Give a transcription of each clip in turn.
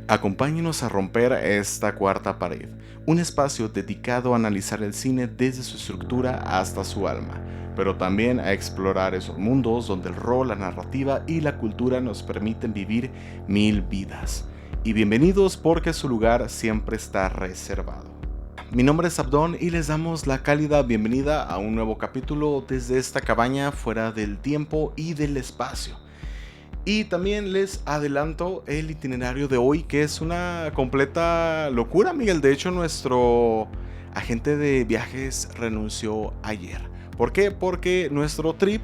Acompáñenos a romper esta cuarta pared, un espacio dedicado a analizar el cine desde su estructura hasta su alma, pero también a explorar esos mundos donde el rol, la narrativa y la cultura nos permiten vivir mil vidas. Y bienvenidos porque su lugar siempre está reservado. Mi nombre es Abdón y les damos la cálida bienvenida a un nuevo capítulo desde esta cabaña fuera del tiempo y del espacio. Y también les adelanto el itinerario de hoy, que es una completa locura, Miguel. De hecho, nuestro agente de viajes renunció ayer. ¿Por qué? Porque nuestro trip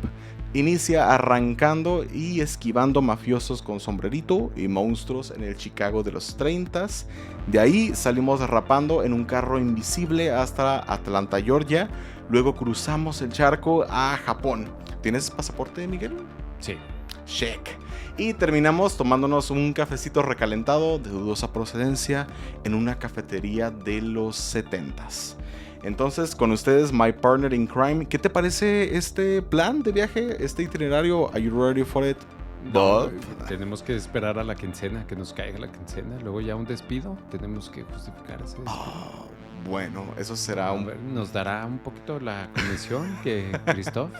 inicia arrancando y esquivando mafiosos con sombrerito y monstruos en el Chicago de los 30s. De ahí salimos derrapando en un carro invisible hasta Atlanta, Georgia. Luego cruzamos el charco a Japón. ¿Tienes pasaporte, Miguel? Sí. Check. Y terminamos tomándonos un cafecito recalentado de dudosa procedencia en una cafetería de los 70s. Entonces, con ustedes, my partner in crime, ¿qué te parece este plan de viaje, este itinerario? Are you ready for it, No, Bob? tenemos que esperar a la quincena, que nos caiga la quincena. Luego ya un despido, tenemos que justificar ese despido. Bueno, eso será A ver, nos dará un poquito la comisión que Christoph.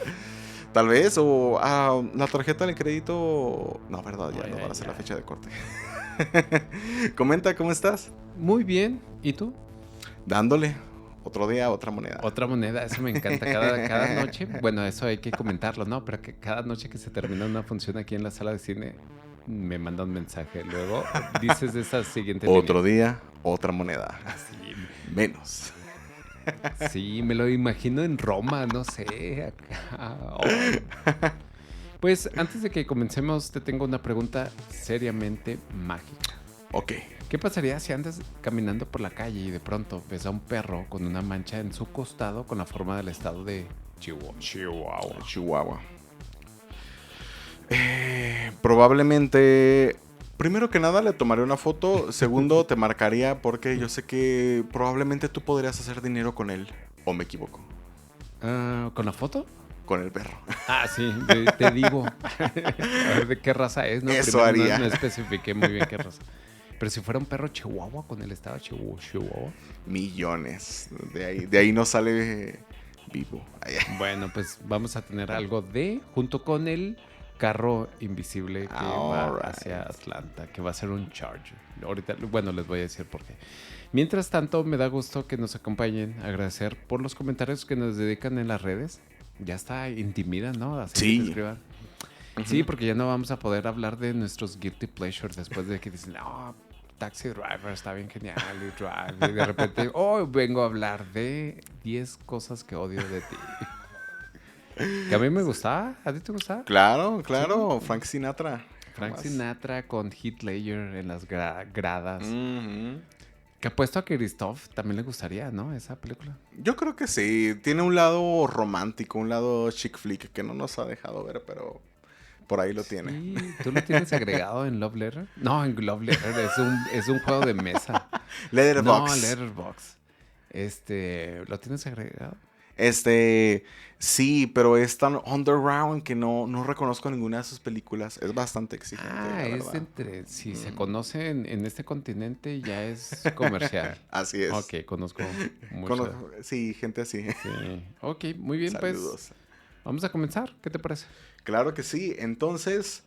Tal vez, o la tarjeta de crédito. No, verdad, ya no van a ser la fecha de corte. Comenta, ¿cómo estás? Muy bien, ¿y tú? Dándole. Otro día, otra moneda. Otra moneda, eso me encanta. Cada noche, bueno, eso hay que comentarlo, ¿no? Pero que cada noche que se termina una función aquí en la sala de cine, me manda un mensaje. Luego dices esa siguiente Otro línea. día, otra moneda. Así. Menos. Sí, me lo imagino en Roma, no sé. Acá. Oh. Pues antes de que comencemos, te tengo una pregunta seriamente mágica. Ok. ¿Qué pasaría si andas caminando por la calle y de pronto ves a un perro con una mancha en su costado con la forma del estado de Chihuahua. Probablemente, primero que nada, le tomaré una foto. Segundo, te marcaría porque yo sé que probablemente tú podrías hacer dinero con él. ¿O me equivoco? ¿Con la foto? Con el perro. Ah, sí, te digo. A ver de qué raza es, ¿no? Eso Primero haría. no especifiqué muy bien qué raza. Pero si fuera un perro chihuahua con el estado chihuahua. Millones. De ahí no sale vivo. Bueno, pues vamos a tener algo junto con el carro invisible que va hacia Atlanta, que va a ser un Charger. Ahorita, bueno, les voy a decir por qué. Mientras tanto, me da gusto que nos acompañen, agradecer por los comentarios que nos dedican en las redes. Ya está, intimidan, ¿no? Así Sí. que te escriban. Uh-huh. Sí, porque ya no vamos a poder hablar de nuestros guilty pleasures después de que dicen, no, Taxi Driver está bien genial y Drive. Y de repente, hoy vengo a hablar de 10 cosas que odio de ti. Que a mí me gustaba. ¿A ti te gustaba? Claro. Sí. Frank Sinatra. Frank Sinatra con Heath Ledger en las gradas. Uh-huh. Que apuesto a que Christoph también le gustaría, ¿no? Esa película. Yo creo que sí. Tiene un lado romántico, un lado chick flick que no nos ha dejado ver, pero por ahí lo tiene. Sí, ¿tú lo tienes agregado en Love Letter? No, en Love Letter es un juego de mesa. Letterboxd. No, Letterboxd. ¿Lo tienes agregado? Sí, pero es tan underground que no reconozco ninguna de sus películas. Es bastante exigente. Es si se conoce en este continente ya es comercial. Así es. Ok, conozco mucho. Sí, gente así. Sí. Ok, muy bien. Saludos. Pues vamos a comenzar. ¿Qué te parece? Claro que sí. Entonces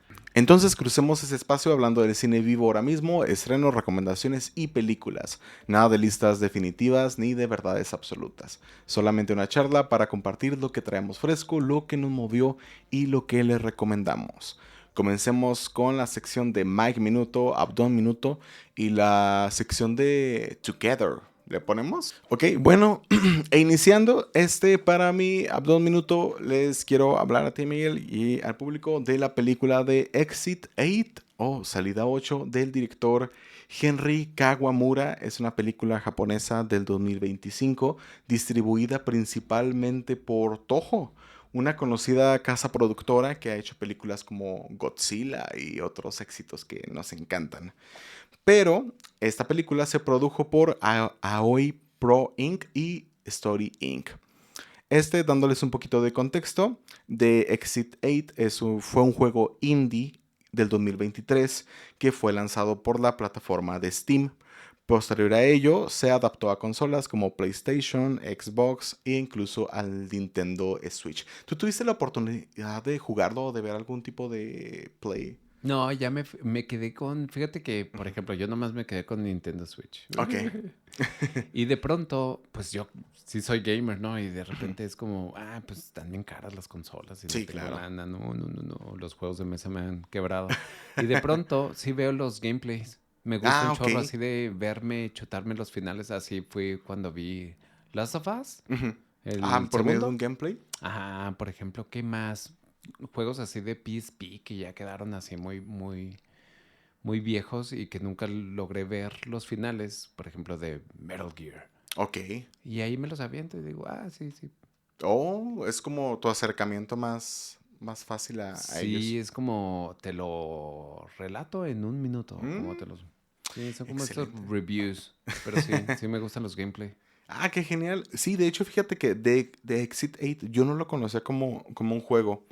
crucemos ese espacio hablando del cine vivo ahora mismo, estrenos, recomendaciones y películas. Nada de listas definitivas ni de verdades absolutas. Solamente una charla para compartir lo que traemos fresco, lo que nos movió y lo que les recomendamos. Comencemos con la sección de Mike Minuto, Abdón Minuto y la sección de Together. ¿Le ponemos? Ok, bueno, iniciando para mi Abdón Minuto, les quiero hablar a ti, Miguel, y al público de la película de Exit 8 o Salida 8 del director Henry Kawamura. Es una película japonesa del 2025, distribuida principalmente por Toho, una conocida casa productora que ha hecho películas como Godzilla y otros éxitos que nos encantan. Pero esta película se produjo por Aoi Pro Inc. y Story Inc. Dándoles un poquito de contexto, The Exit 8 fue un juego indie del 2023, que fue lanzado por la plataforma de Steam. Posterior a ello, se adaptó a consolas como PlayStation, Xbox e incluso al Nintendo Switch. ¿Tú tuviste la oportunidad de jugarlo o de ver algún tipo de play? No, ya me quedé con... Fíjate que, por ejemplo, yo nomás me quedé con Nintendo Switch. Ok. Y de pronto, pues yo sí soy gamer, ¿no? Y de repente es como, pues están bien caras las consolas y no Sí, tengo claro. lana. No, los juegos de mesa me han quebrado. Y de pronto sí veo los gameplays. Me gusta un Ok. chorro así de verme, chutarme los finales. Así fue cuando vi Last of Us, Ujú. el Por medio de segundo. un gameplay. Ajá, por ejemplo, ¿qué más? Juegos así de PSP que ya quedaron así muy viejos y que nunca logré ver los finales, por ejemplo, de Metal Gear. Ok. Y ahí me los aviento y digo, sí. Oh, es como tu acercamiento más fácil a Sí, ellos. es como te lo relato en un minuto, como Mm, te los... Sí, son como estos excelente. reviews, pero sí me gustan los gameplay. Qué genial. Sí, de hecho, fíjate que de Exit 8 yo no lo conocía como un juego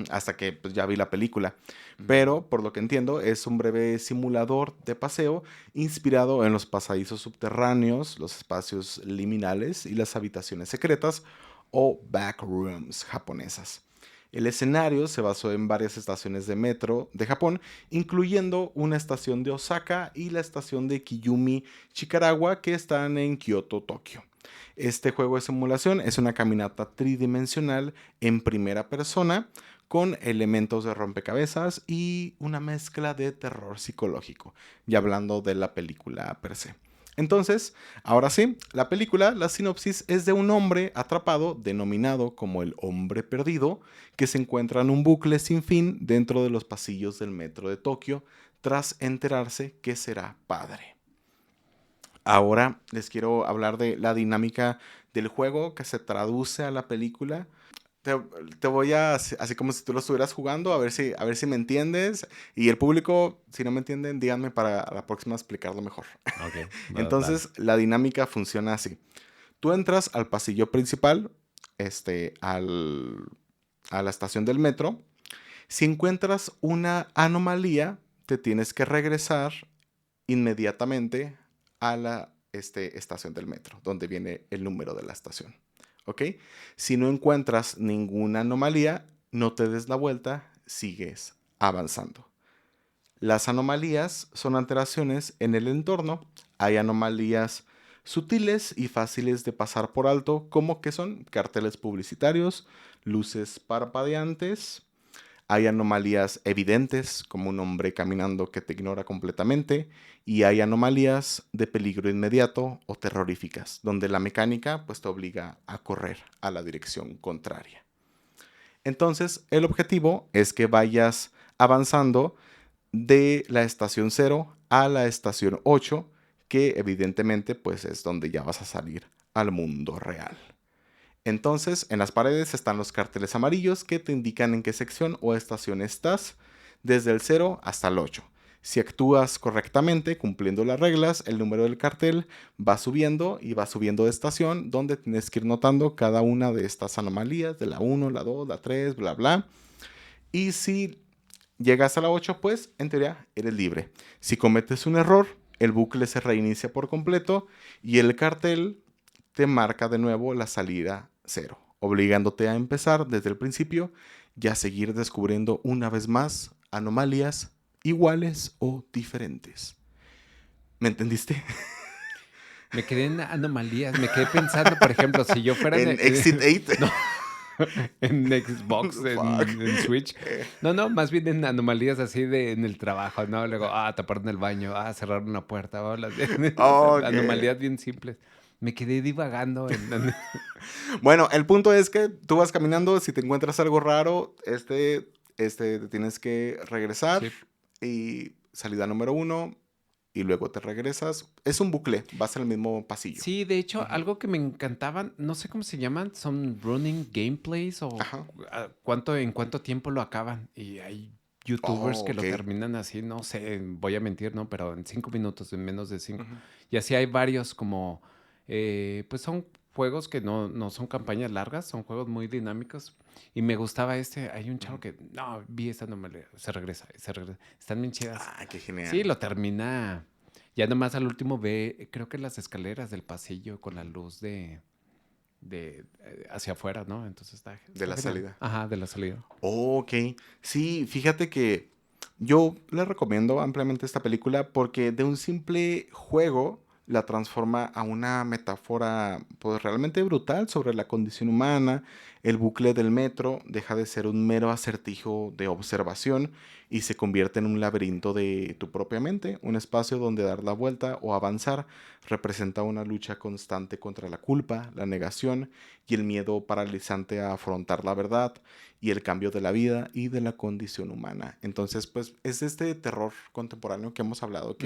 hasta que pues, ya vi la película. Pero, por lo que entiendo, es un breve simulador de paseo inspirado en los pasadizos subterráneos, los espacios liminales y las habitaciones secretas o backrooms japonesas. El escenario se basó en varias estaciones de metro de Japón, incluyendo una estación de Osaka y la estación de Kiyumi, Chikarawa, que están en Kioto, Tokio. Este juego de simulación es una caminata tridimensional en primera persona con elementos de rompecabezas y una mezcla de terror psicológico, ya hablando de la película per se. Entonces, ahora sí, la película, la sinopsis es de un hombre atrapado, denominado como el hombre perdido, que se encuentra en un bucle sin fin dentro de los pasillos del metro de Tokio, tras enterarse que será padre. Ahora les quiero hablar de la dinámica del juego que se traduce a la película. Te, te voy a, así como si tú lo estuvieras jugando, a ver si me entiendes. Y el público, si no me entienden, díganme para la próxima explicarlo mejor. Ok, dale. Entonces, la dinámica funciona así. Tú entras al pasillo principal, a la estación del metro. Si encuentras una anomalía, te tienes que regresar inmediatamente a la estación del metro, donde viene el número de la estación. ¿Ok? Si no encuentras ninguna anomalía, no te des la vuelta, sigues avanzando. Las anomalías son alteraciones en el entorno. Hay anomalías sutiles y fáciles de pasar por alto, como que son carteles publicitarios, luces parpadeantes. Hay anomalías evidentes, como un hombre caminando que te ignora completamente, y hay anomalías de peligro inmediato o terroríficas, donde la mecánica pues te obliga a correr a la dirección contraria. Entonces, el objetivo es que vayas avanzando de la estación 0 a la estación 8, que evidentemente pues es donde ya vas a salir al mundo real. Entonces, en las paredes están los carteles amarillos que te indican en qué sección o estación estás, desde el 0 hasta el 8. Si actúas correctamente, cumpliendo las reglas, el número del cartel va subiendo y va subiendo de estación, donde tienes que ir notando cada una de estas anomalías, de la 1, la 2, la 3, bla, bla. Y si llegas a la 8, pues en teoría eres libre. Si cometes un error, el bucle se reinicia por completo y el cartel te marca de nuevo la salida 0, obligándote a empezar desde el principio y a seguir descubriendo una vez más anomalías iguales o diferentes. ¿Me entendiste? Me quedé en anomalías, me quedé pensando, por ejemplo, si yo fuera En Exit 8. no, en Xbox, Fuck. en Switch. No, más bien en anomalías así de en el trabajo, ¿no? Luego, tapar en el baño, cerrar una puerta, o sea, Ok. anomalías bien simples. Me quedé divagando Bueno, el punto es que tú vas caminando, si te encuentras algo raro, te tienes que regresar Sí. y salida número 1 y luego te regresas. Es un bucle, vas al mismo pasillo. Sí, de hecho, Ujú. algo que me encantaban, no sé cómo se llaman, son running gameplays o Ajá. en cuánto tiempo lo acaban. Y hay youtubers Oh, que ok. lo terminan así, no sé, voy a mentir, ¿no? Pero en 5 minutos, en menos de 5. Ujú. Y así hay varios como, pues son juegos que no son campañas largas, son juegos muy dinámicos. Y me gustaba hay un chavo que, no, vi esta, no me le... Se regresa, se regresa. Están bien chidas. Ah, qué Sí, genial. lo termina. Ya nomás al último ve, creo que las escaleras del pasillo con la luz de hacia afuera, ¿no? Entonces De está la genial. salida. Ajá, de la salida. Ok. Sí, fíjate que yo le recomiendo ampliamente esta película porque de un simple juego la transforma a una metáfora pues realmente brutal sobre la condición humana. El bucle del metro deja de ser un mero acertijo de observación y se convierte en un laberinto de tu propia mente, un espacio donde dar la vuelta o avanzar representa una lucha constante contra la culpa, la negación y el miedo paralizante a afrontar la verdad y el cambio de la vida y de la condición humana. Entonces, pues es este terror contemporáneo que hemos hablado Ujú.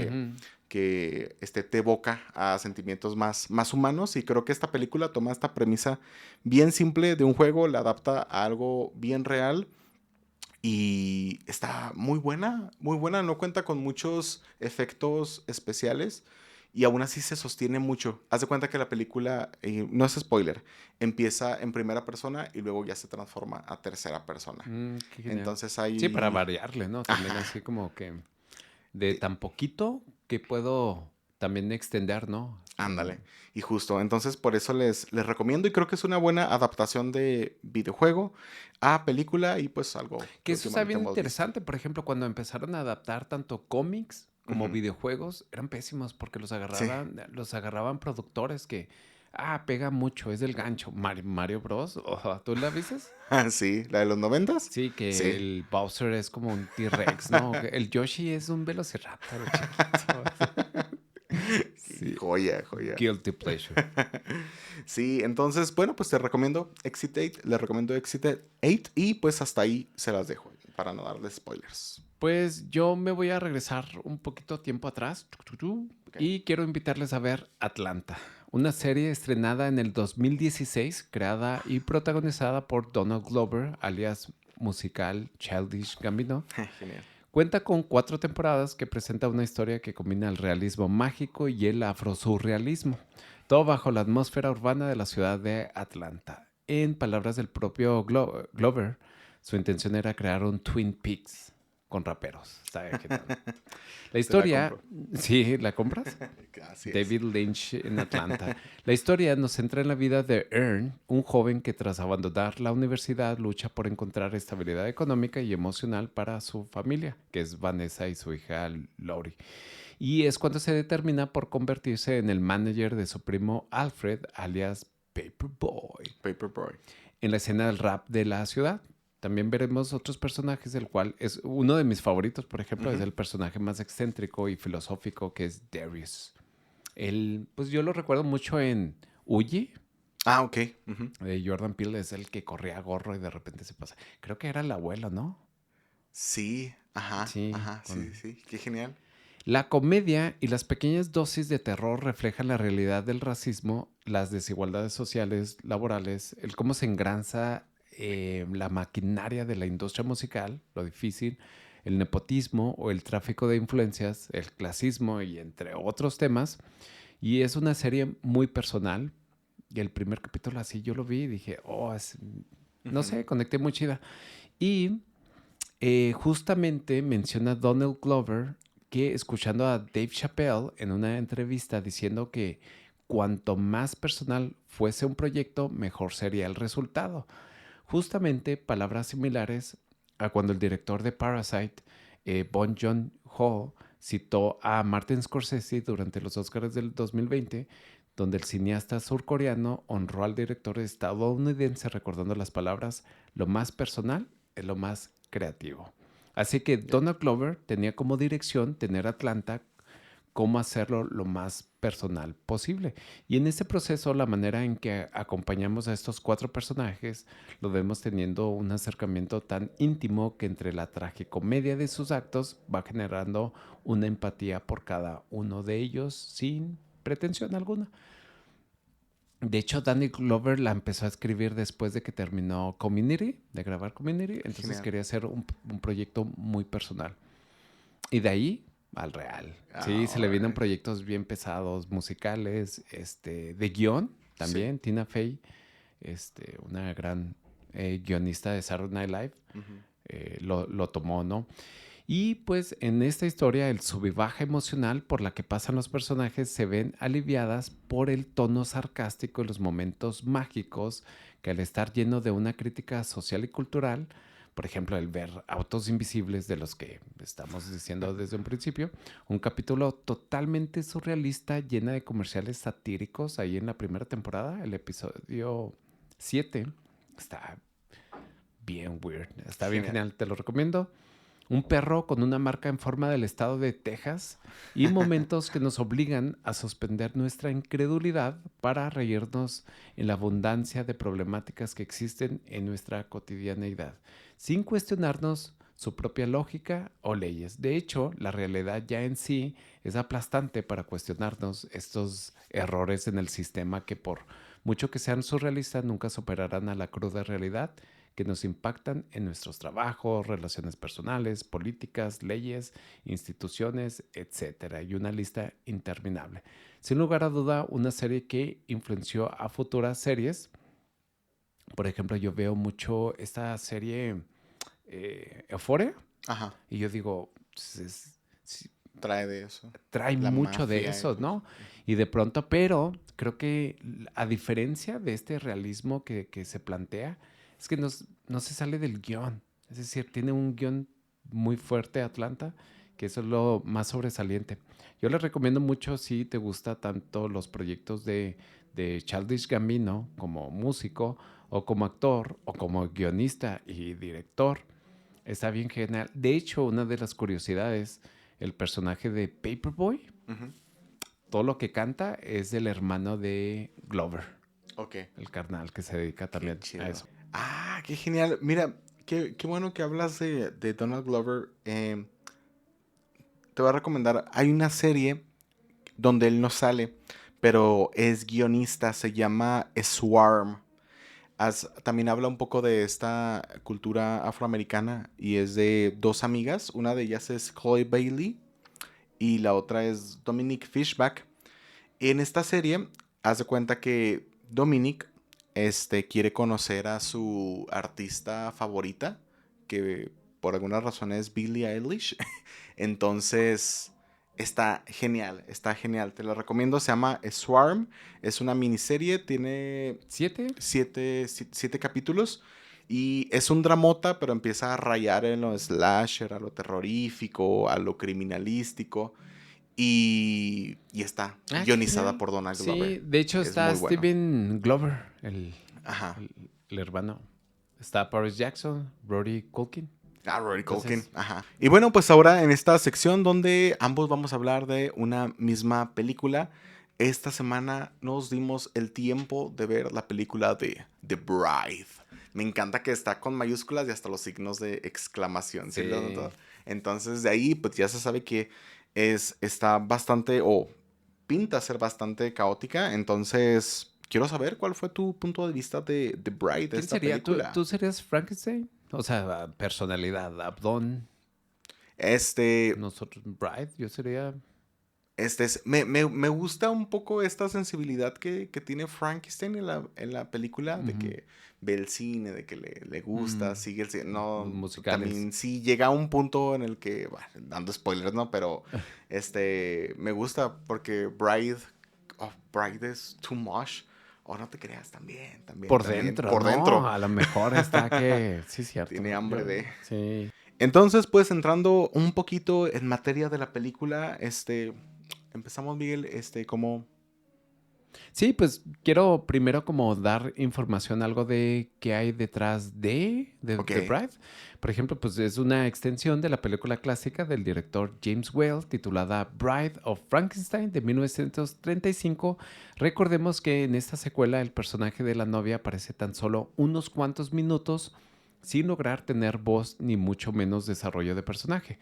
que te evoca a sentimientos más humanos y creo que esta película toma esta premisa bien simple de un juego, la adapta a algo bien real y está muy buena, no cuenta con muchos efectos especiales y aún así se sostiene mucho. Haz de cuenta que la película, no es spoiler, empieza en primera persona y luego ya se transforma a tercera persona. Qué genial. Entonces Sí, para hay... variarle, ¿no? También Ajá. así como que de eh, tan poquito que puedo también extender, ¿no? Ándale. Y justo, entonces por eso les recomiendo y creo que es una buena adaptación de videojuego a película y pues algo Que que eso está últimamente bien hemos visto. interesante. Por ejemplo, cuando empezaron a adaptar tanto cómics como Ujú. videojuegos, eran pésimos porque Sí. los agarraban productores que, pega mucho, es del gancho. Mario Bros. ¿Tú la viste? Sí, la de los noventas. Sí, que Sí. el Bowser es como un T-Rex, ¿no? Que el Yoshi es un velociraptor chiquito. Qué Sí, joya, joya. guilty pleasure. Sí, entonces, bueno, pues te recomiendo Exit 8, le recomiendo Exit 8 y pues hasta ahí se las dejo para no darles spoilers. Pues yo me voy a regresar un poquito tiempo atrás Ok. y quiero invitarles a ver Atlanta, una serie estrenada en el 2016, creada y protagonizada por Donald Glover, alias musical Childish Gambino. Genial. Cuenta con 4 temporadas que presenta una historia que combina el realismo mágico y el afrosurrealismo, todo bajo la atmósfera urbana de la ciudad de Atlanta. En palabras del propio Glover, su intención era crear un Twin Peaks con raperos. Está genial. La Se la historia, compro. ¿sí? ¿La compras? Así es. David Lynch en Atlanta. La historia nos centra en la vida de Earn, un joven que tras abandonar la universidad lucha por encontrar estabilidad económica y emocional para su familia, que es Vanessa y su hija Lori. Y es cuando se determina por convertirse en el manager de su primo Alfred, alias Paperboy, Paperboy. en la escena del rap de la ciudad. También veremos otros personajes, el cual es uno de mis favoritos, por ejemplo, es Ujú. el personaje más excéntrico y filosófico que es Darius. Él, pues yo lo recuerdo mucho en Huye, Ah, ok. Ujú. de Jordan Peele, es el que corría a gorro y de repente se pasa. Creo que era el abuelo, ¿no? Sí, ajá, Sí, ajá, sí, con... sí, qué genial. La comedia y las pequeñas dosis de terror reflejan la realidad del racismo, las desigualdades sociales, laborales, el cómo se engranza la maquinaria de la industria musical, lo difícil, el nepotismo o el tráfico de influencias, el clasismo y entre otros temas. Y es una serie muy personal. Y el primer capítulo así yo lo vi y dije, no Ujú. sé, conecté muy chida. Y justamente menciona Donald Glover que escuchando a Dave Chappelle en una entrevista diciendo que cuanto más personal fuese un proyecto, mejor sería el resultado. Justamente palabras similares a cuando el director de Parasite, Bong Joon-ho, citó a Martin Scorsese durante los Oscars del 2020, donde el cineasta surcoreano honró al director estadounidense recordando las palabras, lo más personal es lo más creativo. Así que Ya. Donald Glover tenía como dirección tener Atlanta cómo hacerlo lo más personal posible. Y en este proceso, la manera en que acompañamos a estos 4 personajes, lo vemos teniendo un acercamiento tan íntimo que entre la tragicomedia de sus actos va generando una empatía por cada uno de ellos sin pretensión alguna. De hecho, Danny Glover la empezó a escribir después de que terminó Community, de grabar Community, entonces Genial. quería hacer un proyecto muy personal. Y de ahí al real. Sí, se le vienen Alright. proyectos bien pesados, musicales, de guión. también, Tina Fey, una gran guionista de Saturday Night Live, lo tomó, ¿no? Y pues en esta historia el sub y baja emocional por la que pasan los personajes se ven aliviadas por el tono sarcástico y los momentos mágicos que al estar lleno de una crítica social y cultural, por ejemplo el ver autos invisibles de los que estamos diciendo desde un principio, un capítulo totalmente surrealista llena de comerciales satíricos ahí en la primera temporada, el episodio 7, está bien weird, está bien genial, te lo recomiendo. Un perro con una marca en forma del estado de Texas y momentos que nos obligan a suspender nuestra incredulidad para reírnos en la abundancia de problemáticas que existen en nuestra cotidianeidad, sin cuestionarnos su propia lógica o leyes. De hecho, la realidad ya en sí es aplastante para cuestionarnos estos errores en el sistema que por mucho que sean surrealistas nunca superarán a la cruda realidad que nos impactan en nuestros trabajos, relaciones personales, políticas, leyes, instituciones, etcétera, y una lista interminable. Sin lugar a duda, una serie que influenció a futuras series. Por ejemplo, yo veo mucho esta serie Euphoria. Ajá. Y yo digo, trae de eso. Trae La mucho de mafia, eso, pues. ¿no? Y de pronto, pero creo que a diferencia de este realismo que se plantea, es que no se sale del guión. Es decir, tiene un guión muy fuerte Atlanta, que eso es lo más sobresaliente. Yo les recomiendo mucho si te gusta tanto los proyectos de Childish Gambino como músico o como actor o como guionista y director. Está bien genial. De hecho, una de las curiosidades, el personaje de Paperboy, todo lo que canta es del hermano de Glover. Ok. El carnal que se dedica también a eso. Ah, qué genial. Mira, qué bueno que hablas de Donald Glover. Te voy a recomendar. Hay una serie donde él no sale, pero es guionista. Se llama Swarm. También habla un poco de esta cultura afroamericana y es de dos amigas. Una de ellas es Chloe Bailey y la otra es Dominique Fishback. En esta serie, haz de cuenta que Dominic quiere conocer a su artista favorita, que por alguna razón es Billie Eilish. Entonces, está genial, te lo recomiendo. Se llama Swarm, es una miniserie, tiene siete capítulos. Y es un dramota, pero empieza a rayar en lo slasher, a lo terrorífico, a lo criminalístico. Y está guionizada por Donald Glover. Sí, de hecho está Steven Glover, el hermano. Está Paris Jackson, Brody Culkin. Rory Culkin, Y bueno, pues ahora en esta sección donde ambos vamos a hablar de una misma película, esta semana nos dimos el tiempo de ver la película de The Bride. Me encanta que está con mayúsculas y hasta los signos de exclamación. Sí. Entonces de ahí pues ya se sabe que está bastante, pinta ser bastante caótica. Entonces quiero saber cuál fue tu punto de vista de The Bride, de esta película. ¿Tú serías Frankenstein? O sea, personalidad, Abdón. Nosotros, Bride, yo sería... Me gusta un poco esta sensibilidad que tiene Frankenstein en la película, de que ve el cine, de que le gusta, sigue el cine. No, musicales. También sí llega a un punto en el que, bueno, dando spoilers, ¿no? Pero me gusta porque Bride es too much. No te creas, también. Por dentro. A lo mejor está que... Sí, cierto. Tiene hambre de... Sí. Entonces, pues, entrando un poquito en materia de la película, empezamos, Miguel, ¿cómo? Sí, pues quiero primero como dar información, algo de qué hay detrás de The Bride. Por ejemplo, pues es una extensión de la película clásica del director James Whale titulada Bride of Frankenstein de 1935. Recordemos que en esta secuela el personaje de la novia aparece tan solo unos cuantos minutos sin lograr tener voz ni mucho menos desarrollo de personaje.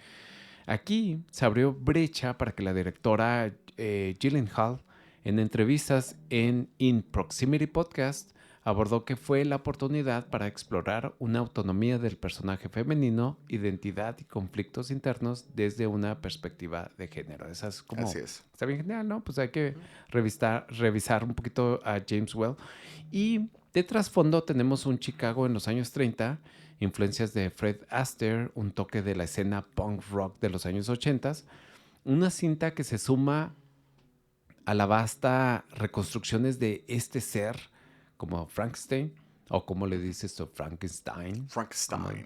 Aquí se abrió brecha para que la directora Gyllenhaal en entrevistas en In Proximity Podcast abordó que fue la oportunidad para explorar una autonomía del personaje femenino, identidad y conflictos internos desde una perspectiva de género. Esa es como... Así es. Está bien genial, ¿no? Pues hay que revisar un poquito a James Well. Y de trasfondo tenemos un Chicago en los años 30, influencias de Fred Astaire, un toque de la escena punk rock de los años 80, una cinta que se suma a la vasta reconstrucciones de este ser, como Frankenstein, o como le dices tú, Frankenstein. Frankenstein.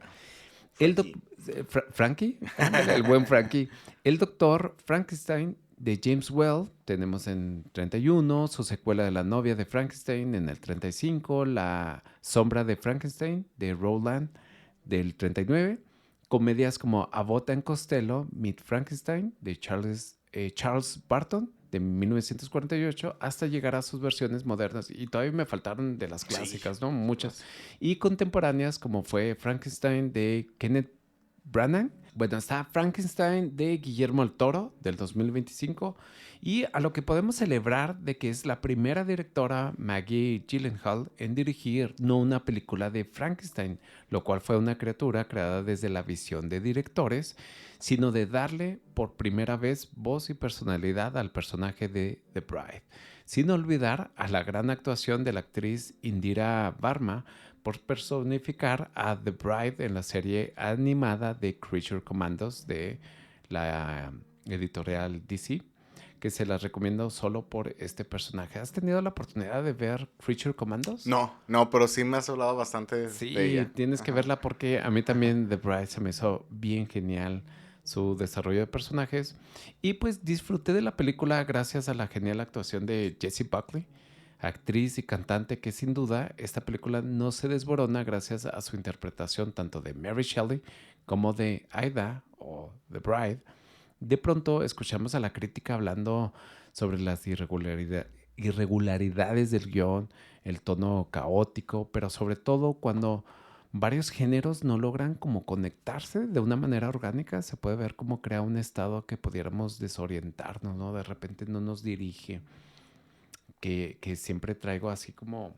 Frankie, el buen Frankie. El doctor Frankenstein de James Well, tenemos en 31, su secuela de La novia de Frankenstein en el 35, La sombra de Frankenstein de Rowland del 39, comedias como Abbott and Costello, Meet Frankenstein de Charles Barton de 1948, hasta llegar a sus versiones modernas. Y todavía me faltaron de las clásicas, sí, ¿no? Muchas. Y contemporáneas, como fue Frankenstein de Kenneth Branagh. Bueno, está Frankenstein de Guillermo del Toro del 2025. Y a lo que podemos celebrar de que es la primera directora, Maggie Gyllenhaal, en dirigir no una película de Frankenstein, lo cual fue una criatura creada desde la visión de directores, sino de darle por primera vez voz y personalidad al personaje de The Bride, sin olvidar a la gran actuación de la actriz Indira Varma por personificar a The Bride en la serie animada de Creature Commandos de la editorial DC, que se las recomiendo solo por este personaje. ¿Has tenido la oportunidad de ver Creature Commandos? No, pero sí me has hablado bastante de ella. Sí, tienes que verla porque a mí también The Bride se me hizo bien genial su desarrollo de personajes. Y pues disfruté de la película gracias a la genial actuación de Jessie Buckley, actriz y cantante que sin duda esta película no se desborona gracias a su interpretación tanto de Mary Shelley como de Aida o The Bride. De pronto escuchamos a la crítica hablando sobre las irregularidades del guión, el tono caótico, pero sobre todo cuando varios géneros no logran como conectarse de una manera orgánica, se puede ver cómo crea un estado que pudiéramos desorientarnos, ¿no? De repente no nos dirige, que siempre traigo así como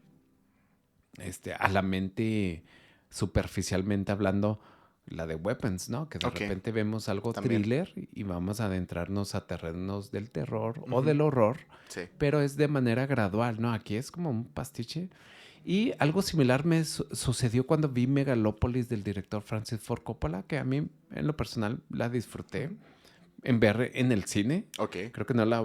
a la mente superficialmente hablando la de Weapons, ¿no? Que de repente vemos algo también thriller y vamos a adentrarnos a terrenos del terror o del horror, sí, pero es de manera gradual, ¿no? Aquí es como un pastiche. Y algo similar me sucedió cuando vi Megalópolis del director Francis Ford Coppola, que a mí en lo personal la disfruté en ver en el cine. Okay. Creo que no la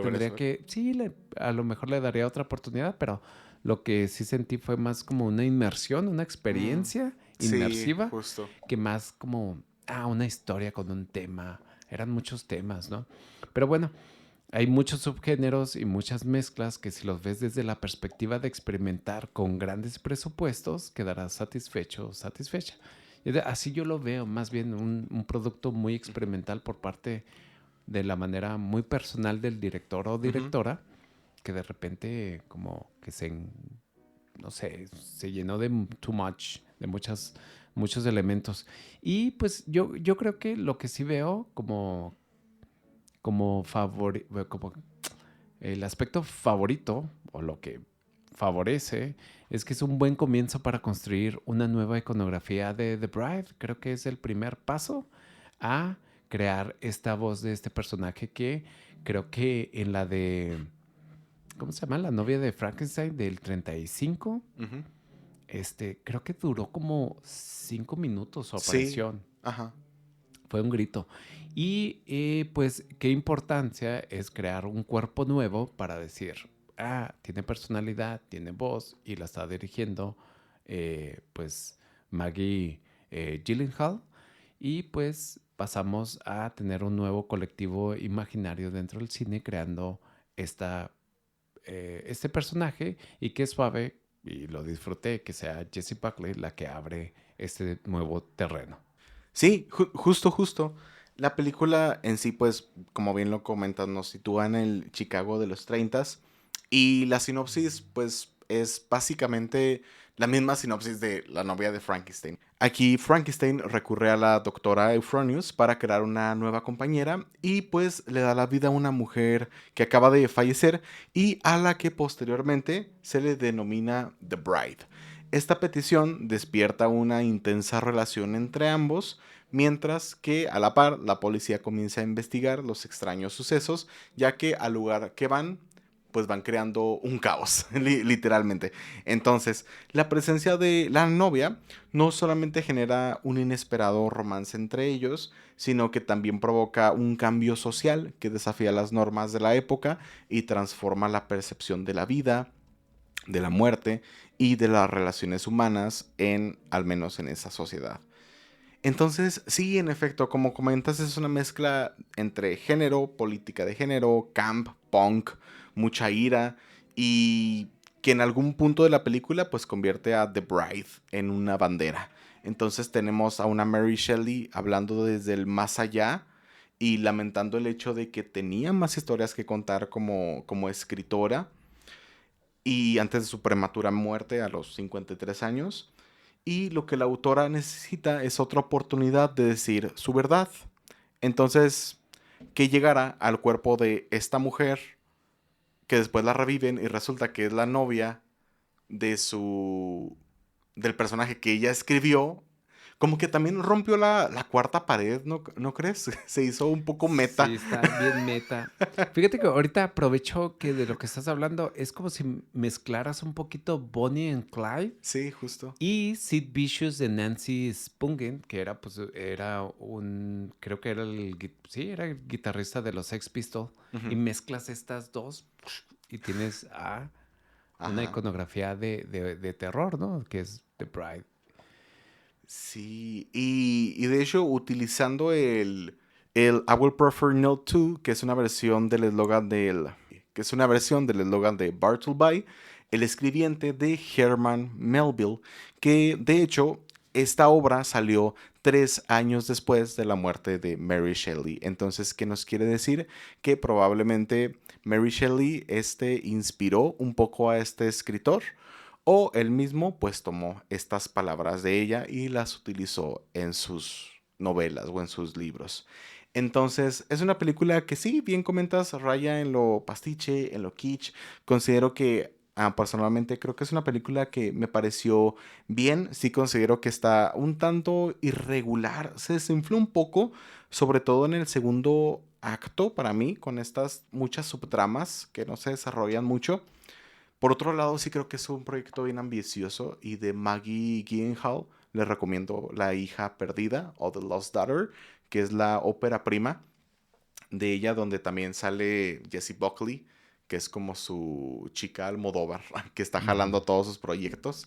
tendría que... Sí, a lo mejor le daría otra oportunidad, pero lo que sí sentí fue más como una inmersión, una experiencia inmersiva, sí, justo, que más como una historia con un tema. Eran muchos temas, ¿no? Pero bueno, hay muchos subgéneros y muchas mezclas que si los ves desde la perspectiva de experimentar con grandes presupuestos, quedarás satisfecho o satisfecha. Así yo lo veo, más bien un producto muy experimental por parte de la manera muy personal del director o directora, que de repente como que no sé, se llenó de too much, de muchos elementos. Y pues yo creo que lo que sí veo como el aspecto favorito o lo que favorece es que es un buen comienzo para construir una nueva iconografía de The Bride. Creo que es el primer paso a crear esta voz de este personaje que creo que en la de... ¿Cómo se llama? La novia de Frankenstein del 35. Creo que duró como 5 minutos su aparición. Sí. Ajá. Fue un grito. Y pues qué importancia es crear un cuerpo nuevo para decir, tiene personalidad, tiene voz y la está dirigiendo pues Maggie Gyllenhaal. Y pues pasamos a tener un nuevo colectivo imaginario dentro del cine creando este personaje, y qué suave, y lo disfruté, que sea Jessie Buckley la que abre este nuevo terreno. Sí, justo. La película en sí, pues, como bien lo comentas, nos sitúa en el Chicago de los 30s. Y la sinopsis, pues, es básicamente la misma sinopsis de La novia de Frankenstein. Aquí Frankenstein recurre a la doctora Euphronius para crear una nueva compañera y pues le da la vida a una mujer que acaba de fallecer y a la que posteriormente se le denomina The Bride. Esta petición despierta una intensa relación entre ambos, mientras que a la par la policía comienza a investigar los extraños sucesos, ya que al lugar que van, pues van creando un caos, literalmente. Entonces, la presencia de la novia no solamente genera un inesperado romance entre ellos, sino que también provoca un cambio social que desafía las normas de la época y transforma la percepción de la vida, de la muerte y de las relaciones humanas al menos en esa sociedad. Entonces, sí, en efecto, como comentas, es una mezcla entre género, política de género, camp, punk, mucha ira y que en algún punto de la película pues convierte a The Bride en una bandera. Entonces tenemos a una Mary Shelley hablando desde el más allá y lamentando el hecho de que tenía más historias que contar como escritora y antes de su prematura muerte a los 53 años. Y lo que la autora necesita es otra oportunidad de decir su verdad. Entonces, que llegara al cuerpo de esta mujer, que después la reviven y resulta que es la novia de del personaje que ella escribió, como que también rompió la cuarta pared, ¿no crees? Se hizo un poco meta. Sí, está bien meta. Fíjate que ahorita aprovecho que de lo que estás hablando es como si mezclaras un poquito Bonnie and Clyde Sí, justo. y Sid Vicious de Nancy Spungen, que era pues creo que era sí, era el guitarrista de los Sex Pistols, y Ujú. mezclas estas dos y tienes una Ajá. iconografía de terror, ¿no? Que es The Bride. Sí, y de hecho utilizando el I Will Prefer No To, que es una versión del eslogan de Bartleby, el escribiente de Herman Melville, que de hecho esta obra salió 3 años después de la muerte de Mary Shelley. Entonces, ¿qué nos quiere decir? Que probablemente Mary Shelley inspiró un poco a este escritor o él mismo pues tomó estas palabras de ella y las utilizó en sus novelas o en sus libros. Entonces es una película que sí, bien comentas, raya en lo pastiche, en lo kitsch. Considero que personalmente creo que es una película que me pareció bien. Sí considero que está un tanto irregular, se desinfló un poco, sobre todo en el segundo acto para mí, con estas muchas subtramas que no se desarrollan mucho. Por otro lado, sí creo que es un proyecto bien ambicioso y de Maggie Gyllenhaal les recomiendo La hija perdida o The Lost Daughter, que es la ópera prima de ella donde también sale Jessie Buckley, que es como su chica Almodóvar, que está jalando Ujú. todos sus proyectos.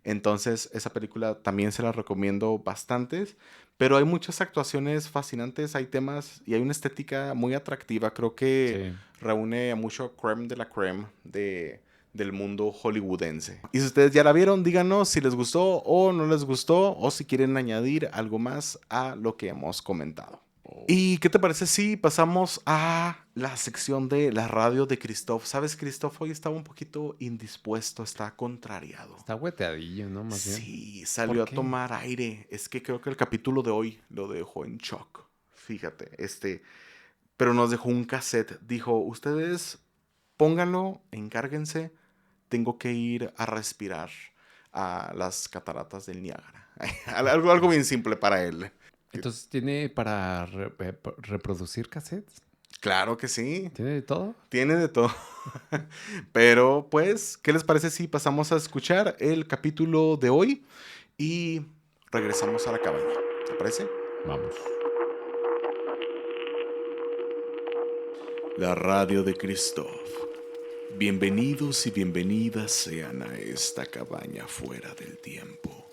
Entonces, esa película también se la recomiendo bastantes, pero hay muchas actuaciones fascinantes, hay temas y hay una estética muy atractiva. Creo que Sí. reúne a mucho creme de la creme del mundo hollywoodense. Y si ustedes ya la vieron, díganos si les gustó o no les gustó o si quieren añadir algo más a lo que hemos comentado. ¿Y qué te parece si pasamos a la sección de la radio de Christoph? ¿Sabes? Christoph hoy estaba un poquito indispuesto, está contrariado. Está hueteadillo, ¿no? Más bien. Sí, ¿Por salió a qué? tomar aire. Es que creo que el capítulo de hoy lo dejó en shock. Fíjate, pero nos dejó un cassette. Dijo, ustedes pónganlo, encárguense. Tengo que ir a respirar a las cataratas del Niágara. Algo bien simple para él. Entonces, ¿tiene para reproducir cassettes? Claro que sí. ¿Tiene de todo? Tiene de todo. Pero pues, ¿qué les parece si pasamos a escuchar el capítulo de hoy y regresamos a la cabaña? ¿Te parece? Vamos. La radio de Christoph. Bienvenidos y bienvenidas sean a esta cabaña fuera del tiempo.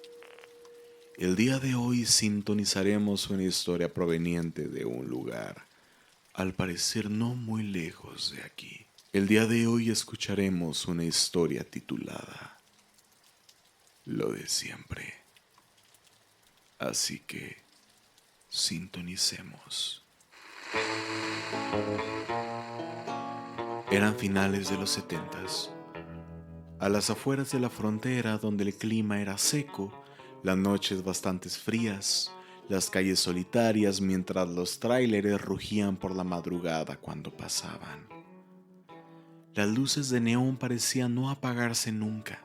El día de hoy sintonizaremos una historia proveniente de un lugar, al parecer no muy lejos de aquí. El día de hoy escucharemos una historia titulada Lo de siempre. Así que sintonicemos. Eran finales de los 70s. A las afueras de la frontera, donde el clima era seco, las noches bastante frías, las calles solitarias mientras los tráileres rugían por la madrugada cuando pasaban. Las luces de neón parecían no apagarse nunca.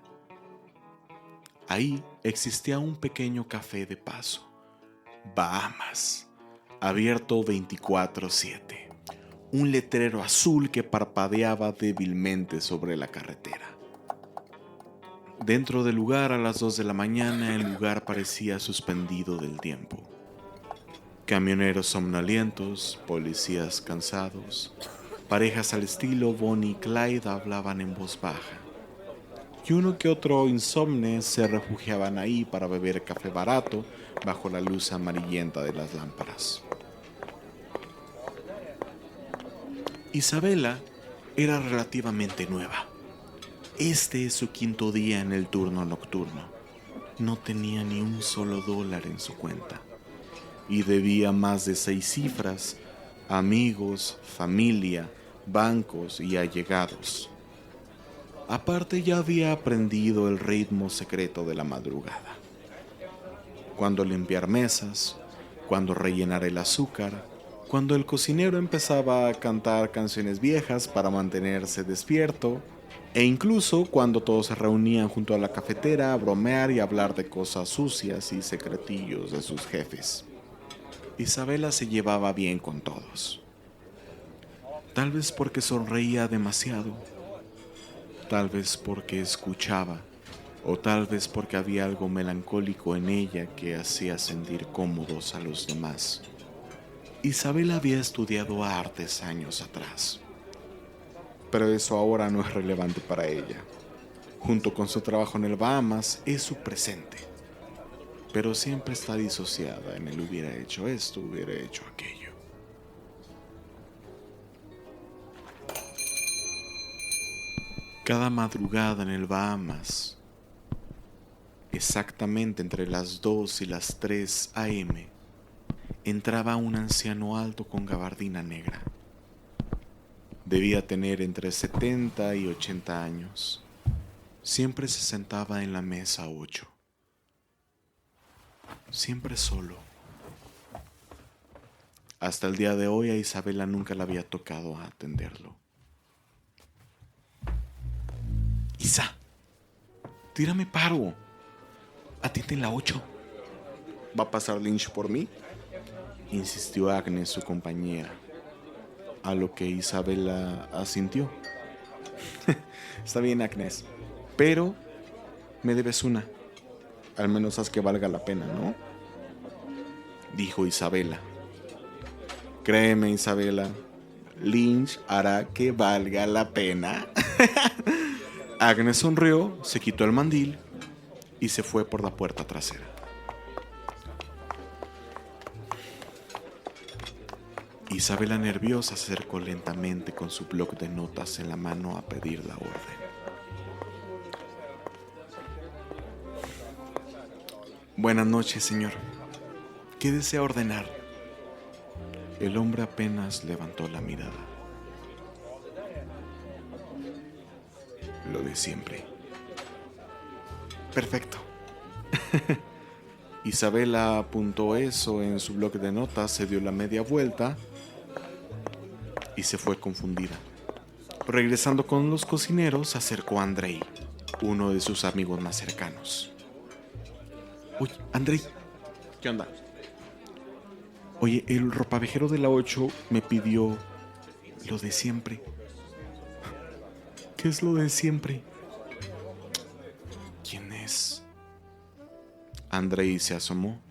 Ahí existía un pequeño café de paso, Bahamas, abierto 24/7, un letrero azul que parpadeaba débilmente sobre la carretera. Dentro del lugar a las 2 de la mañana el lugar parecía suspendido del tiempo. Camioneros somnolientos, policías cansados, parejas al estilo Bonnie y Clyde hablaban en voz baja. Y uno que otro insomne se refugiaban ahí para beber café barato bajo la luz amarillenta de las lámparas. Isabela era relativamente nueva. Este es su 5º día en el turno nocturno. No tenía ni un solo dólar en su cuenta y debía más de 6 cifras a amigos, familia, bancos y allegados. Aparte ya había aprendido el ritmo secreto de la madrugada. Cuando limpiar mesas, cuando rellenar el azúcar, cuando el cocinero empezaba a cantar canciones viejas para mantenerse despierto, e incluso cuando todos se reunían junto a la cafetera a bromear y hablar de cosas sucias y secretillos de sus jefes. Isabela se llevaba bien con todos. Tal vez porque sonreía demasiado, tal vez porque escuchaba, o tal vez porque había algo melancólico en ella que hacía sentir cómodos a los demás. Isabela había estudiado artes años atrás, pero eso ahora no es relevante para ella. Junto con su trabajo en el Bahamas es su presente, pero siempre está disociada en el hubiera hecho esto, hubiera hecho aquello. Cada madrugada en el Bahamas, exactamente entre las 2 y las 3 a.m., entraba un anciano alto con gabardina negra. Debía tener entre 70 y 80 años. Siempre se sentaba en la mesa 8. Siempre solo. Hasta el día de hoy a Isabela nunca le había tocado atenderlo. Isa, tírame paro. Atiende en la 8. ¿Va a pasar Lynch por mí?, insistió Agnes, su compañera, a lo que Isabela asintió. Está bien, Agnes, pero me debes una. Al menos haz que valga la pena, ¿no?, dijo Isabela. Créeme, Isabela, Lynch hará que valga la pena. Agnes sonrió, se quitó el mandil y se fue por la puerta trasera. Isabela, nerviosa, se acercó lentamente con su bloc de notas en la mano a pedir la orden. Buenas noches, señor. ¿Qué desea ordenar? El hombre apenas levantó la mirada. Lo de siempre. Perfecto. Isabela apuntó eso en su bloc de notas, se dio la media vuelta y se fue confundida. Regresando con los cocineros, se acercó a Andrei, uno de sus amigos más cercanos. Oye, Andrei, ¿qué onda? Oye, el ropavejero de la 8 me pidió lo de siempre. ¿Qué es lo de siempre? ¿Quién es? Andrei se asomó.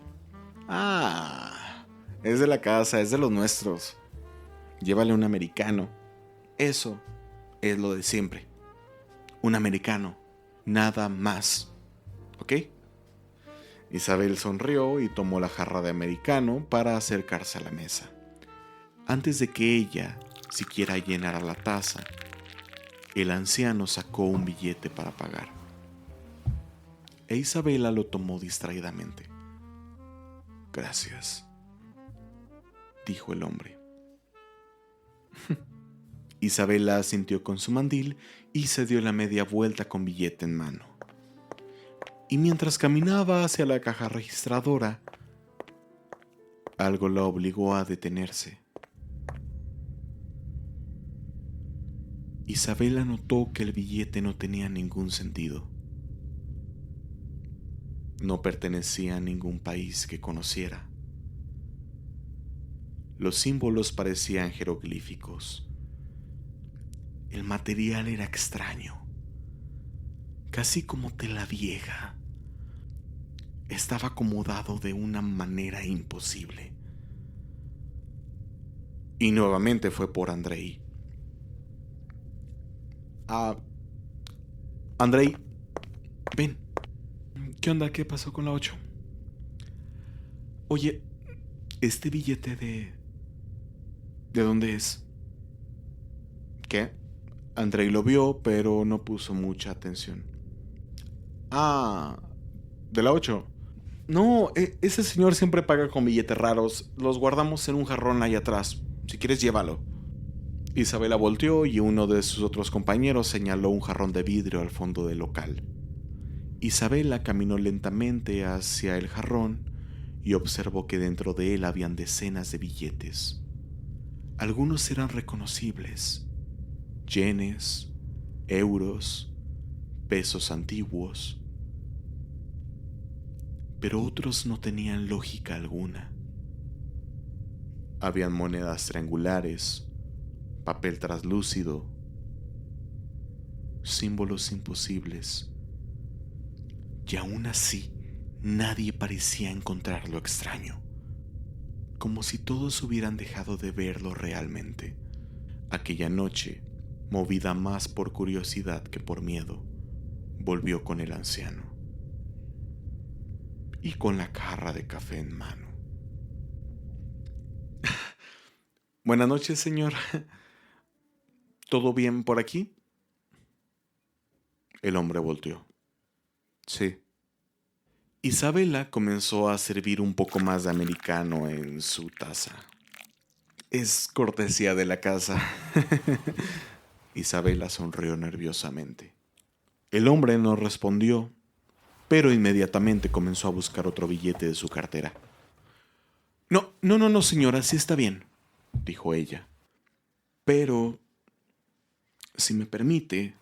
Ah, es de la casa, es de los nuestros. Llévale un americano. Eso es lo de siempre. Un americano, nada más. ¿Ok? Isabel sonrió y tomó la jarra de americano para acercarse a la mesa. Antes de que ella siquiera llenara la taza, el anciano sacó un billete para pagar. E Isabela lo tomó distraídamente. Gracias, dijo el hombre. Isabela asintió con su mandil y se dio la media vuelta con billete en mano. Y mientras caminaba hacia la caja registradora, algo la obligó a detenerse. Isabela notó que el billete no tenía ningún sentido. No pertenecía a ningún país que conociera. Los símbolos parecían jeroglíficos. El material era extraño, casi como tela vieja. Estaba acomodado de una manera imposible. Y nuevamente fue por Andrei. Andrei, ven. ¿Qué onda? ¿Qué pasó con la 8? Oye, este billete ¿de dónde es? ¿Qué? Andrei lo vio, pero no puso mucha atención. ¿De la 8? No, ese señor siempre paga con billetes raros. Los guardamos en un jarrón ahí atrás. Si quieres, llévalo. Isabela volteó y uno de sus otros compañeros señaló un jarrón de vidrio al fondo del local. Isabela caminó lentamente hacia el jarrón y observó que dentro de él habían decenas de billetes. Algunos eran reconocibles: yenes, euros, pesos antiguos. Pero otros no tenían lógica alguna. Habían monedas triangulares, papel traslúcido, símbolos imposibles. Y aún así, nadie parecía encontrar lo extraño, como si todos hubieran dejado de verlo realmente. Aquella noche, movida más por curiosidad que por miedo, volvió con el anciano y con la jarra de café en mano. Buenas noches, señor. ¿Todo bien por aquí? El hombre volteó. Sí. Isabela comenzó a servir un poco más de americano en su taza. Es cortesía de la casa. Isabela sonrió nerviosamente. El hombre no respondió, pero inmediatamente comenzó a buscar otro billete de su cartera. No, señora, sí está bien, dijo ella. Pero, si me permite,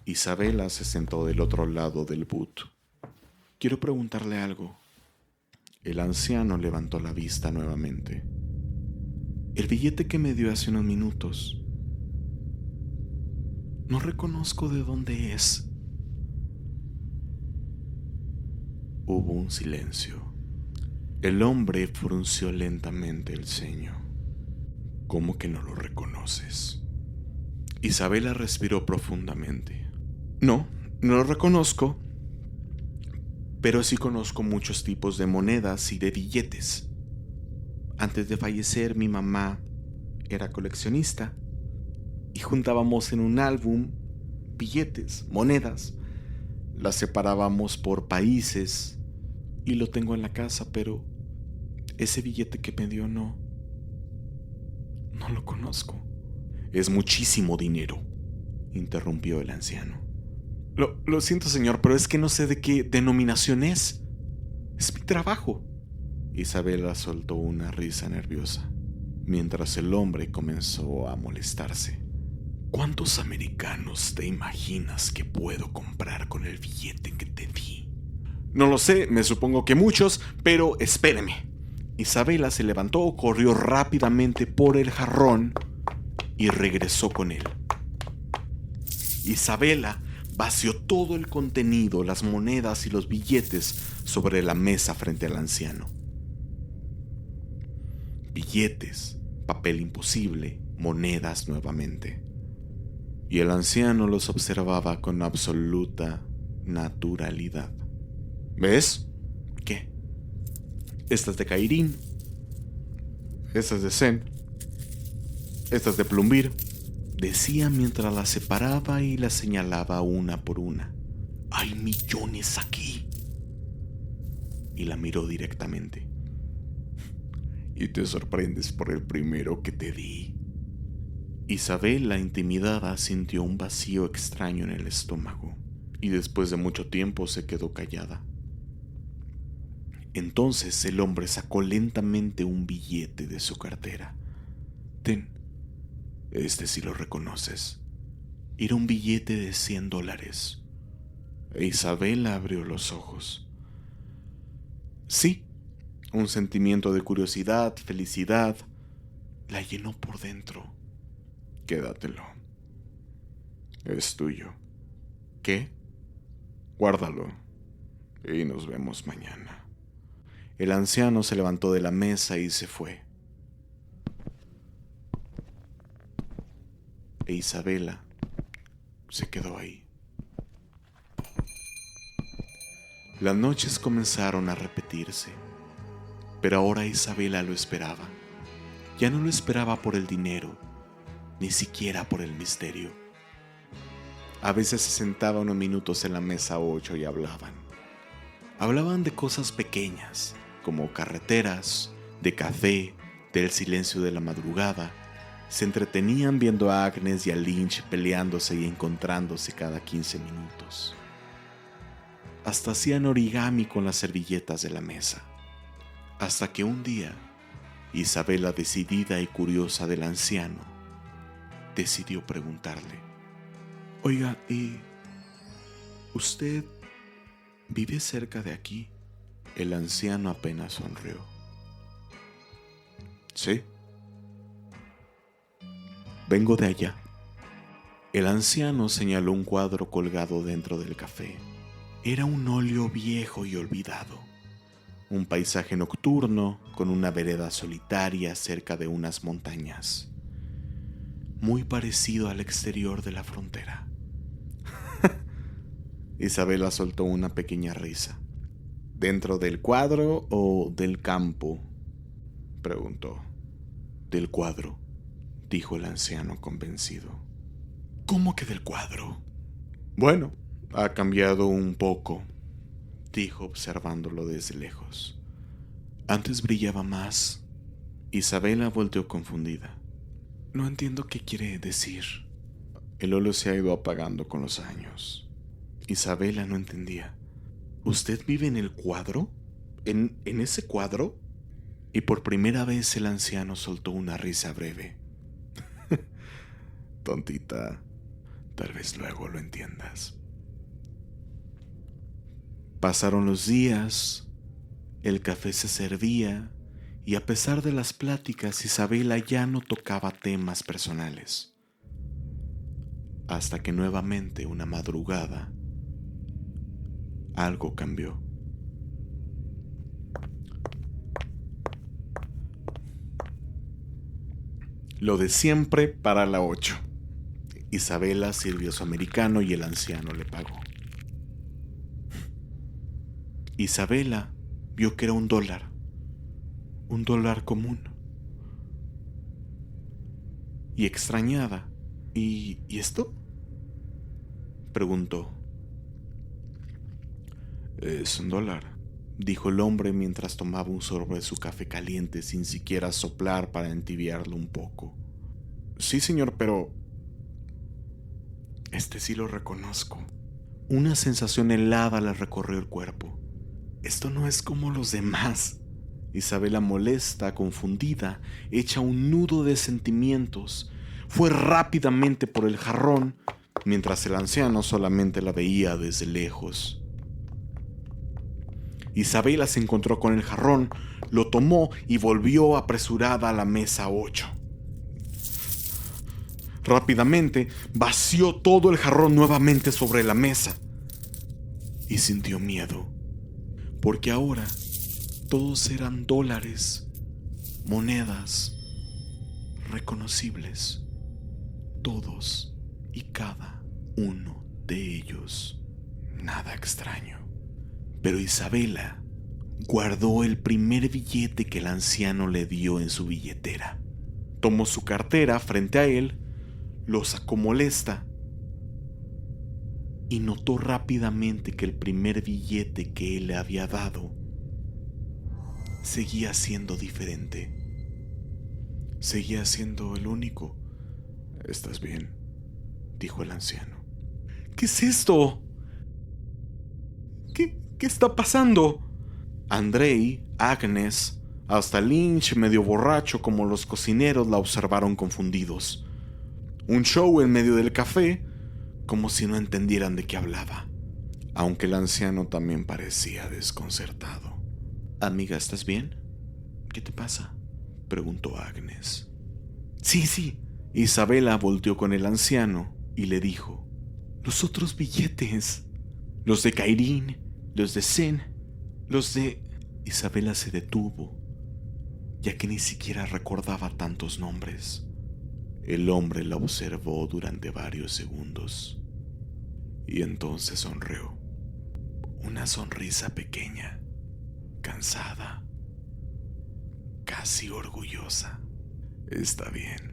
Isabela se sentó del otro lado del boot. Quiero preguntarle algo. El anciano levantó la vista nuevamente. El billete que me dio hace unos minutos. No reconozco de dónde es. Hubo un silencio. El hombre frunció lentamente el ceño. ¿Cómo que no lo reconoces? Isabela respiró profundamente. No lo reconozco, pero sí conozco muchos tipos de monedas y de billetes. Antes de fallecer, mi mamá era coleccionista y juntábamos en un álbum billetes, monedas. Las separábamos por países y lo tengo en la casa, pero ese billete que me dio no lo conozco. Es muchísimo dinero, interrumpió el anciano. Lo siento, señor, pero es que no sé de qué denominación es. Es mi trabajo. Isabela soltó una risa nerviosa, mientras el hombre comenzó a molestarse. ¿Cuántos americanos te imaginas que puedo comprar con el billete que te di? No lo sé, me supongo que muchos, pero espéreme. Isabela se levantó, corrió rápidamente por el jarrón y regresó con él. Isabela vació todo el contenido, las monedas y los billetes sobre la mesa frente al anciano. Billetes, papel imposible, monedas nuevamente. Y el anciano los observaba con absoluta naturalidad. ¿Ves? ¿Qué? Esta es de Kairín. Esta es de Zen. Esta es de Plumbir, decía mientras las separaba y las señalaba una por una. Hay millones aquí. Y la miró directamente. Y te sorprendes por el primero que te di. Isabel, la intimidada, sintió un vacío extraño en el estómago y después de mucho tiempo se quedó callada. Entonces el hombre sacó lentamente un billete de su cartera. Ten, este sí lo reconoces. Era un billete de $100. E Isabel abrió los ojos. Sí, un sentimiento de curiosidad, felicidad, la llenó por dentro. Quédatelo. Es tuyo. ¿Qué? Guárdalo. Y nos vemos mañana. El anciano se levantó de la mesa y se fue. E Isabela se quedó ahí. Las noches comenzaron a repetirse, pero ahora Isabela lo esperaba. Ya no lo esperaba por el dinero, ni siquiera por el misterio. A veces se sentaba unos minutos en la mesa 8 y hablaban. Hablaban de cosas pequeñas, como carreteras, de café, del silencio de la madrugada. Se entretenían viendo a Agnes y a Lynch peleándose y encontrándose cada 15 minutos. Hasta hacían origami con las servilletas de la mesa. Hasta que un día, Isabela, decidida y curiosa del anciano, decidió preguntarle: Oiga, ¿y usted vive cerca de aquí? El anciano apenas sonrió. Sí. Vengo de allá. El anciano señaló un cuadro colgado dentro del café. Era un óleo viejo y olvidado. Un paisaje nocturno con una vereda solitaria cerca de unas montañas. Muy parecido al exterior de la frontera. Isabela soltó una pequeña risa. ¿Dentro del cuadro o del campo?, preguntó. Del cuadro, dijo el anciano convencido. ¿Cómo que del cuadro? Bueno, ha cambiado un poco, dijo observándolo desde lejos. Antes brillaba más. Isabela volteó confundida. No entiendo qué quiere decir. El óleo se ha ido apagando con los años. Isabela no entendía. ¿Usted vive en el cuadro? ¿En ese cuadro? Y por primera vez el anciano soltó una risa breve. Tontita, tal vez luego lo entiendas. Pasaron los días, el café se servía y a pesar de las pláticas, Isabela ya no tocaba temas personales. Hasta que nuevamente una madrugada, algo cambió. Lo de siempre para la 8. Isabela sirvió su americano y el anciano le pagó. Isabela vio que era $1. $1 común. Y extrañada, ¿y esto?, preguntó. Es $1, dijo el hombre mientras tomaba un sorbo de su café caliente sin siquiera soplar para entibiarlo un poco. Sí, señor, pero este sí lo reconozco. Una sensación helada le recorrió el cuerpo. Esto no es como los demás. Isabela, molesta, confundida, hecha un nudo de sentimientos, fue rápidamente por el jarrón, mientras el anciano solamente la veía desde lejos. Isabela se encontró con el jarrón, lo tomó y volvió apresurada a la mesa 8. Rápidamente vació todo el jarrón nuevamente sobre la mesa y sintió miedo, porque ahora todos eran $, monedas reconocibles, todos y cada uno de ellos. Nada extraño. Pero Isabela guardó el primer billete que el anciano le dio en su billetera. Tomó su cartera frente a él, lo sacó molesta y notó rápidamente que el primer billete que él le había dado seguía siendo diferente. Seguía siendo el único. ¿Estás bien?, dijo el anciano. ¿Qué es esto? ¿Qué está pasando? Andrei, Agnes, hasta Lynch, medio borracho como los cocineros, la observaron confundidos. Un show en medio del café, como si no entendieran de qué hablaba, aunque el anciano también parecía desconcertado. Amiga, ¿estás bien? ¿Qué te pasa?, preguntó Agnes. Sí. Isabela volteó con el anciano y le dijo: los otros billetes. Los de Kairín, los de Zen, los de... Isabela se detuvo, ya que ni siquiera recordaba tantos nombres. El hombre la observó durante varios segundos y entonces sonrió. Una sonrisa pequeña, cansada, casi orgullosa. Está bien.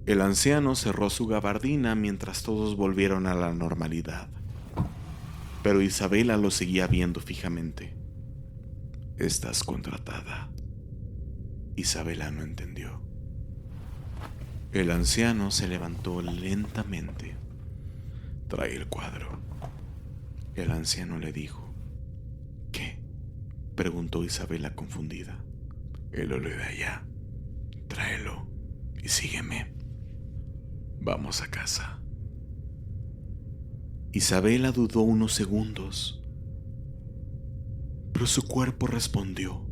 El anciano cerró su gabardina mientras todos volvieron a la normalidad. Pero Isabela lo seguía viendo fijamente. Estás contratada. Isabela no entendió. El anciano se levantó lentamente. Trae el cuadro. El anciano le dijo. ¿Qué?, preguntó Isabela confundida. El óleo de allá. Tráelo y sígueme. Vamos a casa. Isabela dudó unos segundos, pero su cuerpo respondió.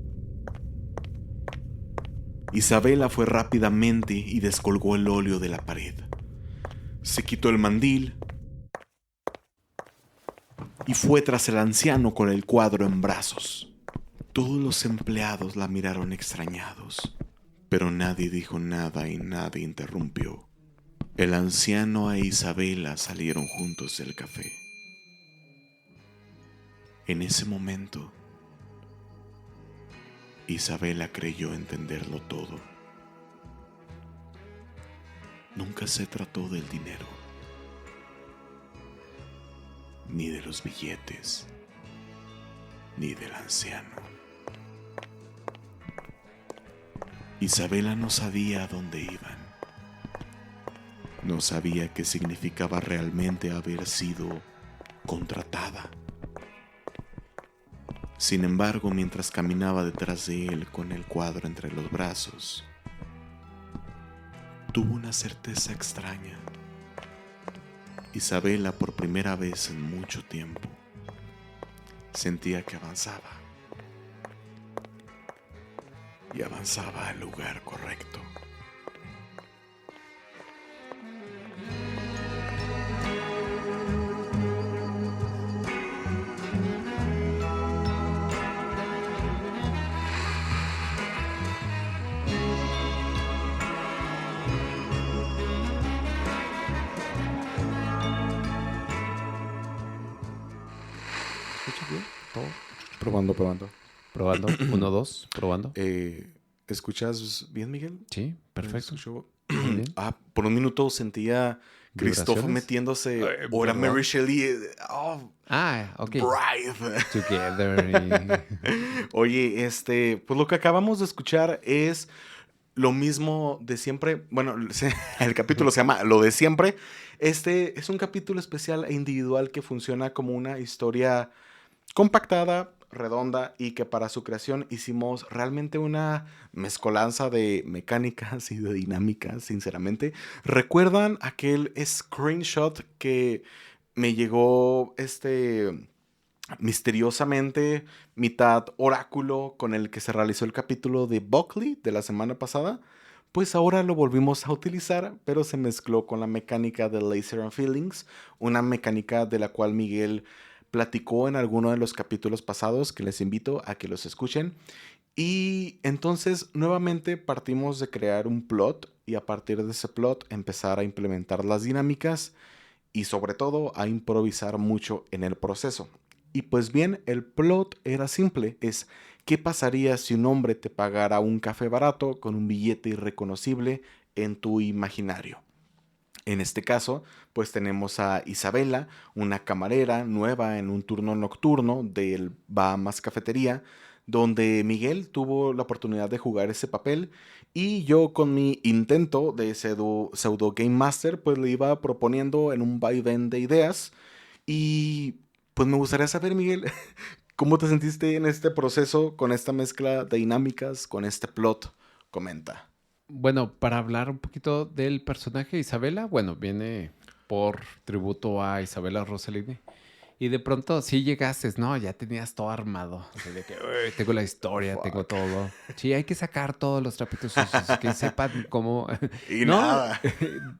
Isabela fue rápidamente y descolgó el óleo de la pared. Se quitó el mandil y fue tras el anciano con el cuadro en brazos. Todos los empleados la miraron extrañados, pero nadie dijo nada y nadie interrumpió. El anciano e Isabela salieron juntos del café. En ese momento, Isabela creyó entenderlo todo. Nunca se trató del dinero, ni de los billetes, ni del anciano. Isabela no sabía a dónde iban. No sabía qué significaba realmente haber sido contratada. Sin embargo, mientras caminaba detrás de él con el cuadro entre los brazos, tuvo una certeza extraña. Isabela, por primera vez en mucho tiempo, sentía que avanzaba. Y avanzaba al lugar correcto. ¿Escuchas bien? Todo. Probando. Probando. 1, 2. Probando. ¿Escuchas bien, Miguel? Sí, perfecto. Muy bien. Por un minuto sentía Christoph metiéndose. O era Mary Shelley. Ok. Bride. Together. Oye, pues lo que acabamos de escuchar es lo mismo de siempre. Bueno, el capítulo se llama Lo de Siempre. Este es un capítulo especial e individual que funciona como una historia compactada, redonda, y que para su creación hicimos realmente una mezcolanza de mecánicas y de dinámicas, sinceramente. ¿Recuerdan aquel screenshot que me llegó misteriosamente, mitad oráculo, con el que se realizó el capítulo de Buckley de la semana pasada? Pues ahora lo volvimos a utilizar, pero se mezcló con la mecánica de Laser and Feelings, una mecánica de la cual Miguel platicó en alguno de los capítulos pasados, que les invito a que los escuchen. Y entonces nuevamente partimos de crear un plot y a partir de ese plot empezar a implementar las dinámicas y sobre todo a improvisar mucho en el proceso. Y pues bien, el plot era simple, es ¿qué pasaría si un hombre te pagara un café barato con un billete irreconocible en tu imaginario? En este caso, pues tenemos a Isabela, una camarera nueva en un turno nocturno del Bahamas Cafetería, donde Miguel tuvo la oportunidad de jugar ese papel y yo con mi intento de pseudo Game Master, pues le iba proponiendo en un vaivén de ideas y pues me gustaría saber, Miguel, ¿cómo te sentiste en este proceso con esta mezcla de dinámicas, con este plot? Comenta. Bueno, para hablar un poquito del personaje Isabela, bueno, viene por tributo a Isabela Rossellini. Y de pronto sí llegaste, ¿no? Ya tenías todo armado. Así de que, "Uy, tengo la historia, tengo Fuck. todo. Sí, hay que sacar todos los trapitos sucios, que sepan cómo... Y No, nada.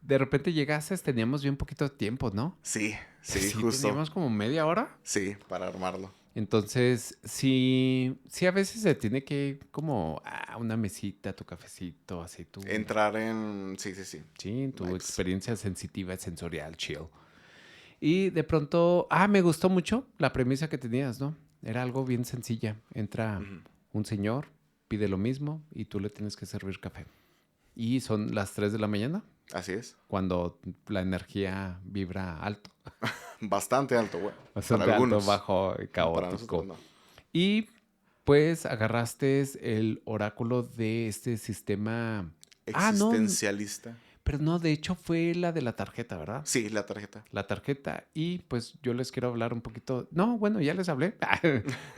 de repente llegaste, teníamos bien poquito de tiempo, ¿no? Sí, sí, Sí, justo. teníamos como media hora. Sí, para armarlo. Entonces, sí, sí a veces se tiene que como una mesita, tu cafecito, así tú, Entrar en... Sí, sí, sí. sí, tu Next. experiencia sensitiva, sensorial, chill. Y de pronto, me gustó mucho la premisa que tenías, ¿no? Era algo bien sencilla. Entra Ujú. un señor, pide lo mismo y tú le tienes que servir café. Y son las 3 de la mañana, Así es. cuando la energía vibra alto, Bastante alto, güey. Para bastante alto, algunos. bajo, Para nosotros caótico. no. Y pues agarraste el oráculo de este sistema. No, Existencialista. pero no, de hecho fue la de la tarjeta, ¿verdad? Sí, la tarjeta. La tarjeta y pues yo les quiero hablar un poquito. No, bueno, ya les hablé.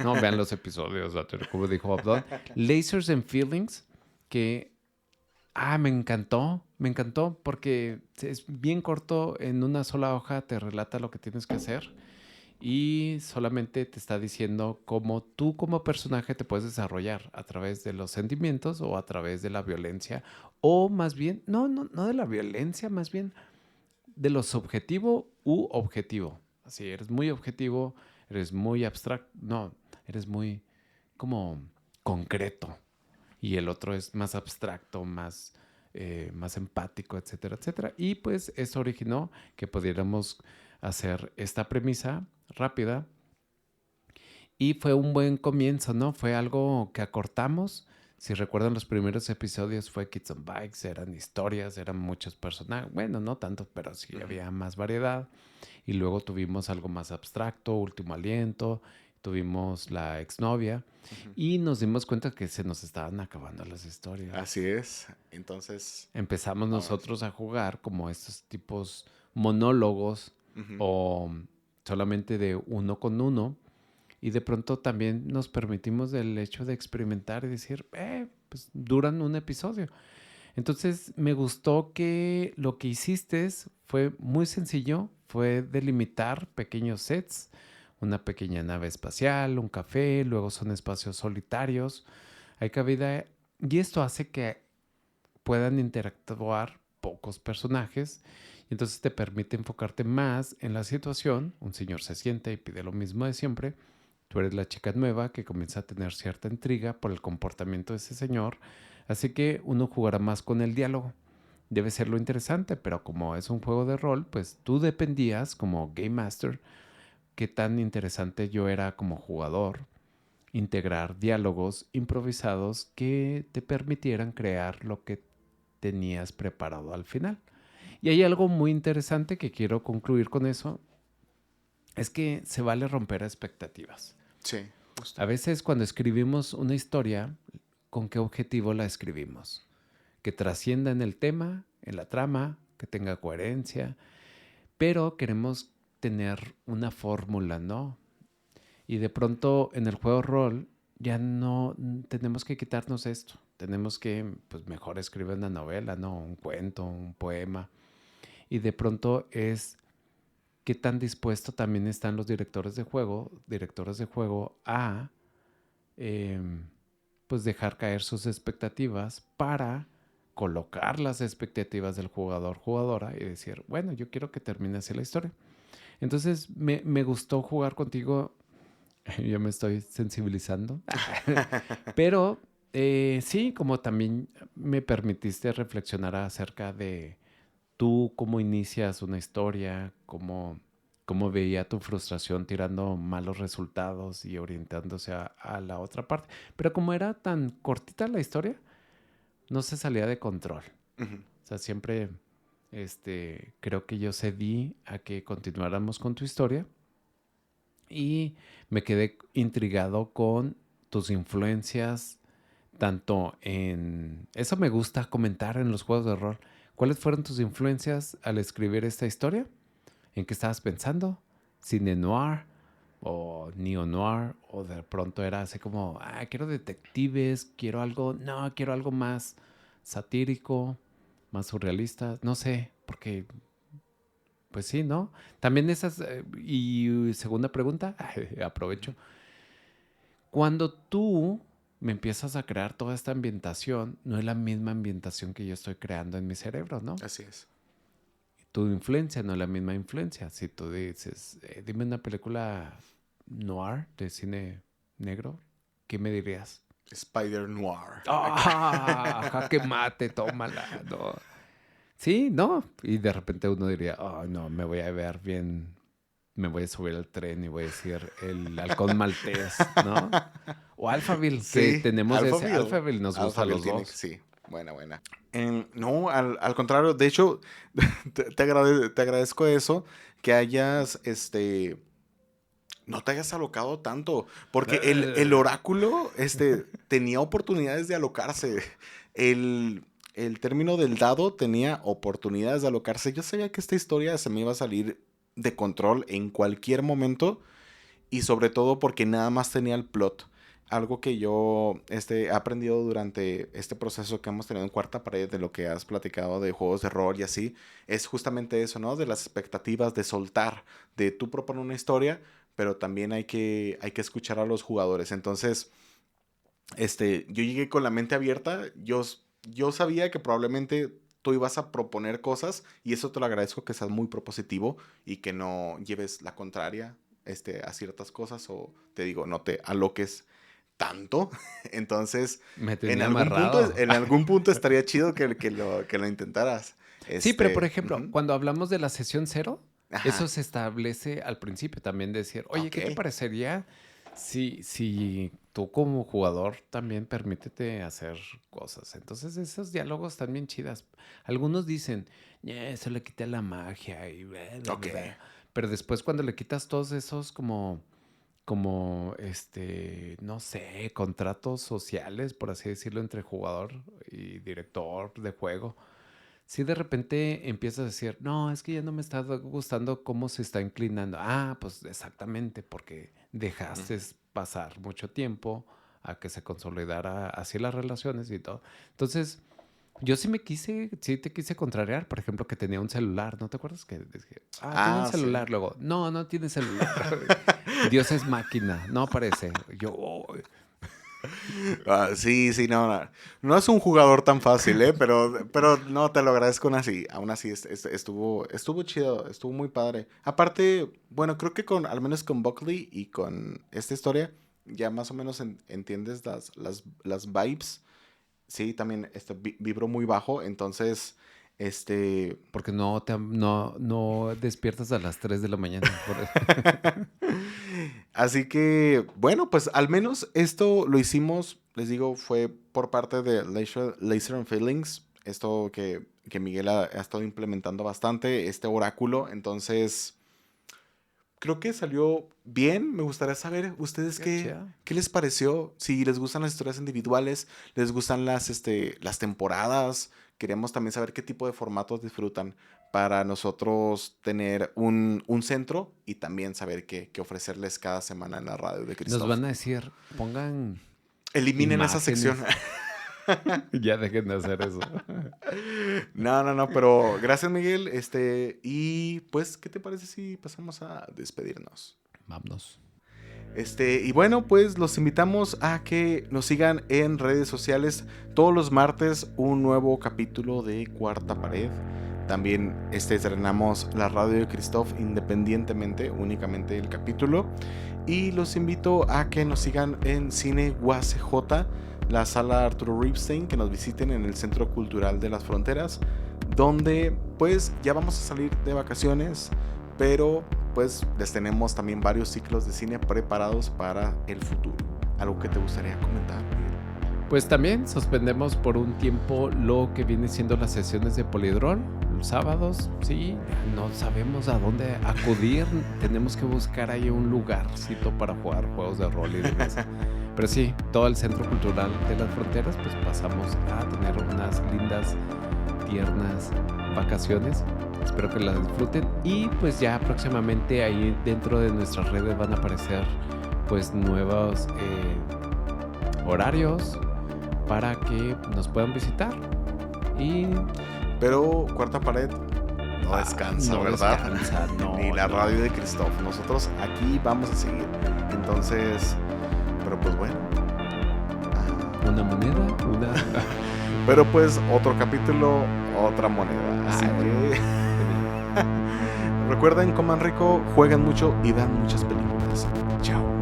No, vean los episodios, como dijo Abdon. Lasers and Feelings, que, me encantó porque es bien corto, en una sola hoja te relata lo que tienes que hacer y solamente te está diciendo cómo tú como personaje te puedes desarrollar a través de los sentimientos o a través de la violencia o más bien, no de la violencia, más bien de lo subjetivo u objetivo. Así, eres muy objetivo, eres muy abstracto, no, eres muy como concreto. Y el otro es más abstracto, más empático, etcétera, etcétera. Y pues eso originó que pudiéramos hacer esta premisa rápida. Y fue un buen comienzo, ¿no? Fue algo que acortamos. Si recuerdan los primeros episodios fue Kids on Bikes, eran historias, eran muchos personajes. Bueno, no tanto, pero sí Ujú. había más variedad. Y luego tuvimos algo más abstracto, Último Aliento, tuvimos la exnovia Ujú. y nos dimos cuenta que se nos estaban acabando las historias. Así es. Entonces, Empezamos vámonos. nosotros a jugar como estos tipos monólogos Ujú. o solamente de uno con uno y de pronto también nos permitimos el hecho de experimentar y decir, pues duran un episodio. Entonces me gustó que lo que hiciste fue muy sencillo, fue delimitar pequeños sets, una pequeña nave espacial, un café, luego son espacios solitarios, hay cabida y esto hace que puedan interactuar pocos personajes y entonces te permite enfocarte más en la situación. Un señor se siente y pide lo mismo de siempre. Tú eres la chica nueva que comienza a tener cierta intriga por el comportamiento de ese señor, así que uno jugará más con el diálogo. Debe ser lo interesante, pero como es un juego de rol, pues tú dependías como Game Master qué tan interesante yo era como jugador, integrar diálogos improvisados que te permitieran crear lo que tenías preparado al final. Y hay algo muy interesante que quiero concluir con eso, es que se vale romper expectativas. Sí, justo. A veces cuando escribimos una historia, ¿con qué objetivo la escribimos? Que trascienda en el tema, en la trama, que tenga coherencia, pero queremos tener una fórmula, ¿no? Y de pronto en el juego rol ya no tenemos que quitarnos esto. Tenemos que, pues mejor escribir una novela, ¿no? Un cuento, un poema. Y de pronto es qué tan dispuesto también están los directores de juego a eh, pues dejar caer sus expectativas para colocar las expectativas del jugador, jugadora y decir, bueno, yo quiero que termine así la historia. Entonces me gustó jugar contigo, yo me estoy sensibilizando, pero sí, como también me permitiste reflexionar acerca de tú cómo inicias una historia, cómo veía tu frustración tirando malos resultados y orientándose a la otra parte. Pero como era tan cortita la historia, no se salía de control. Ujú. O sea, siempre creo que yo cedí a que continuáramos con tu historia y me quedé intrigado con tus influencias, tanto en... Eso me gusta comentar en los juegos de rol. ¿Cuáles fueron tus influencias al escribir esta historia? ¿En qué estabas pensando? ¿Cine noir o neo-noir? ¿O de pronto era así como, quiero detectives, quiero algo más satírico, más surrealista? No sé, porque... Pues sí, ¿no? También esas... y segunda pregunta, aprovecho. Cuando tú me empiezas a crear toda esta ambientación, no es la misma ambientación que yo estoy creando en mi cerebro, ¿no? Así es. Tu influencia no es la misma influencia. Si tú dices, dime una película noir de cine negro, ¿qué me dirías? Spider Noir. Jaque mate, tómala, no. Sí, no. Y de repente uno diría, no, me voy a ver bien, me voy a subir al tren y voy a decir el halcón maltés, ¿no? O Alphaville, Sí, que tenemos Alphaville. ese. Alphaville nos gusta a los dos. Sí, buena. No, al contrario, de hecho, te agradezco eso, que hayas, no te hayas alocado tanto, porque el oráculo, tenía oportunidades de alocarse. El término del dado tenía oportunidades de alocarse. Yo sabía que esta historia se me iba a salir de control en cualquier momento, y sobre todo porque nada más tenía el plot. Algo que yo he aprendido durante este proceso que hemos tenido en Cuarta Pared, de lo que has platicado de juegos de rol y así, es justamente eso, ¿no? De las expectativas, de soltar, de tú proponer una historia, pero también hay que escuchar a los jugadores. Entonces, yo llegué con la mente abierta. Yo sabía que probablemente tú ibas a proponer cosas, y eso te lo agradezco, que seas muy propositivo y que no lleves la contraria a ciertas cosas, o te digo, no te aloques tanto. Entonces, en algún punto estaría chido que lo intentaras. Sí, pero por ejemplo, cuando hablamos de la sesión 0, Ajá. eso se establece al principio también, decir, oye, ¿qué te parecería si tú como jugador también permítete hacer cosas? Entonces esos diálogos están bien chidas. Algunos dicen, eso le quita la magia y pero después cuando le quitas todos esos como no sé, contratos sociales, por así decirlo, entre jugador y director de juego, si de repente empiezas a decir, no, es que ya no me está gustando cómo se está inclinando. Pues exactamente, porque dejaste pasar mucho tiempo a que se consolidara así las relaciones y todo. Entonces, yo sí te quise contrariar, por ejemplo, que tenía un celular, ¿no te acuerdas? Que dije, tiene un celular, sí. Luego, no tiene celular. Dios es máquina, no aparece. Yo... Sí, no es un jugador tan fácil, pero no, te lo agradezco aún así estuvo chido, estuvo muy padre. Aparte, bueno, creo que al menos con Buckley y con esta historia, ya más o menos entiendes las vibes. Sí, también vibró muy bajo, entonces, Porque no despiertas a las 3 de la mañana. Así que, bueno, pues al menos esto lo hicimos, les digo, fue por parte de Laser and Feelings, esto que Miguel ha estado implementando bastante, este oráculo. Entonces, creo que salió bien. Me gustaría saber ustedes qué les pareció, si les gustan las historias individuales, les gustan las temporadas. Queremos también saber qué tipo de formatos disfrutan, para nosotros tener un centro y también saber qué ofrecerles cada semana en la radio de Christoph. Nos van a decir, eliminen imágenes. Esa sección. Ya dejen de hacer eso. No, pero gracias, Miguel. Y pues, ¿qué te parece si pasamos a despedirnos? Vámonos. Y bueno, pues los invitamos a que nos sigan en redes sociales. Todos los martes un nuevo capítulo de Cuarta Pared. También estrenamos la radio de Christoph independientemente, únicamente el capítulo. Y los invito a que nos sigan en Cine UACJ, la sala Arturo Ripstein, que nos visiten en el Centro Cultural de las Fronteras, donde pues ya vamos a salir de vacaciones, pero pues les tenemos también varios ciclos de cine preparados para el futuro. ¿Algo que te gustaría comentar, Miguel? Pues también suspendemos por un tiempo lo que viene siendo las sesiones de Polidrol, los sábados, sí, no sabemos a dónde acudir, tenemos que buscar ahí un lugarcito para jugar juegos de rol y demás. Pero sí, todo el Centro Cultural de las Fronteras, pues pasamos a tener unas lindas, tiernas vacaciones. Espero que las disfruten. Y pues ya próximamente ahí dentro de nuestras redes van a aparecer pues nuevos horarios para que nos puedan visitar. Pero Cuarta Pared no descansa, no ¿verdad? Descansa, no, Ni la radio de Christoph. Nosotros aquí vamos a seguir. Entonces, pero pues bueno. Una moneda, Pero pues otro capítulo, otra moneda. Así que recuerden, coman rico, jueguen mucho y vean muchas películas. Chao.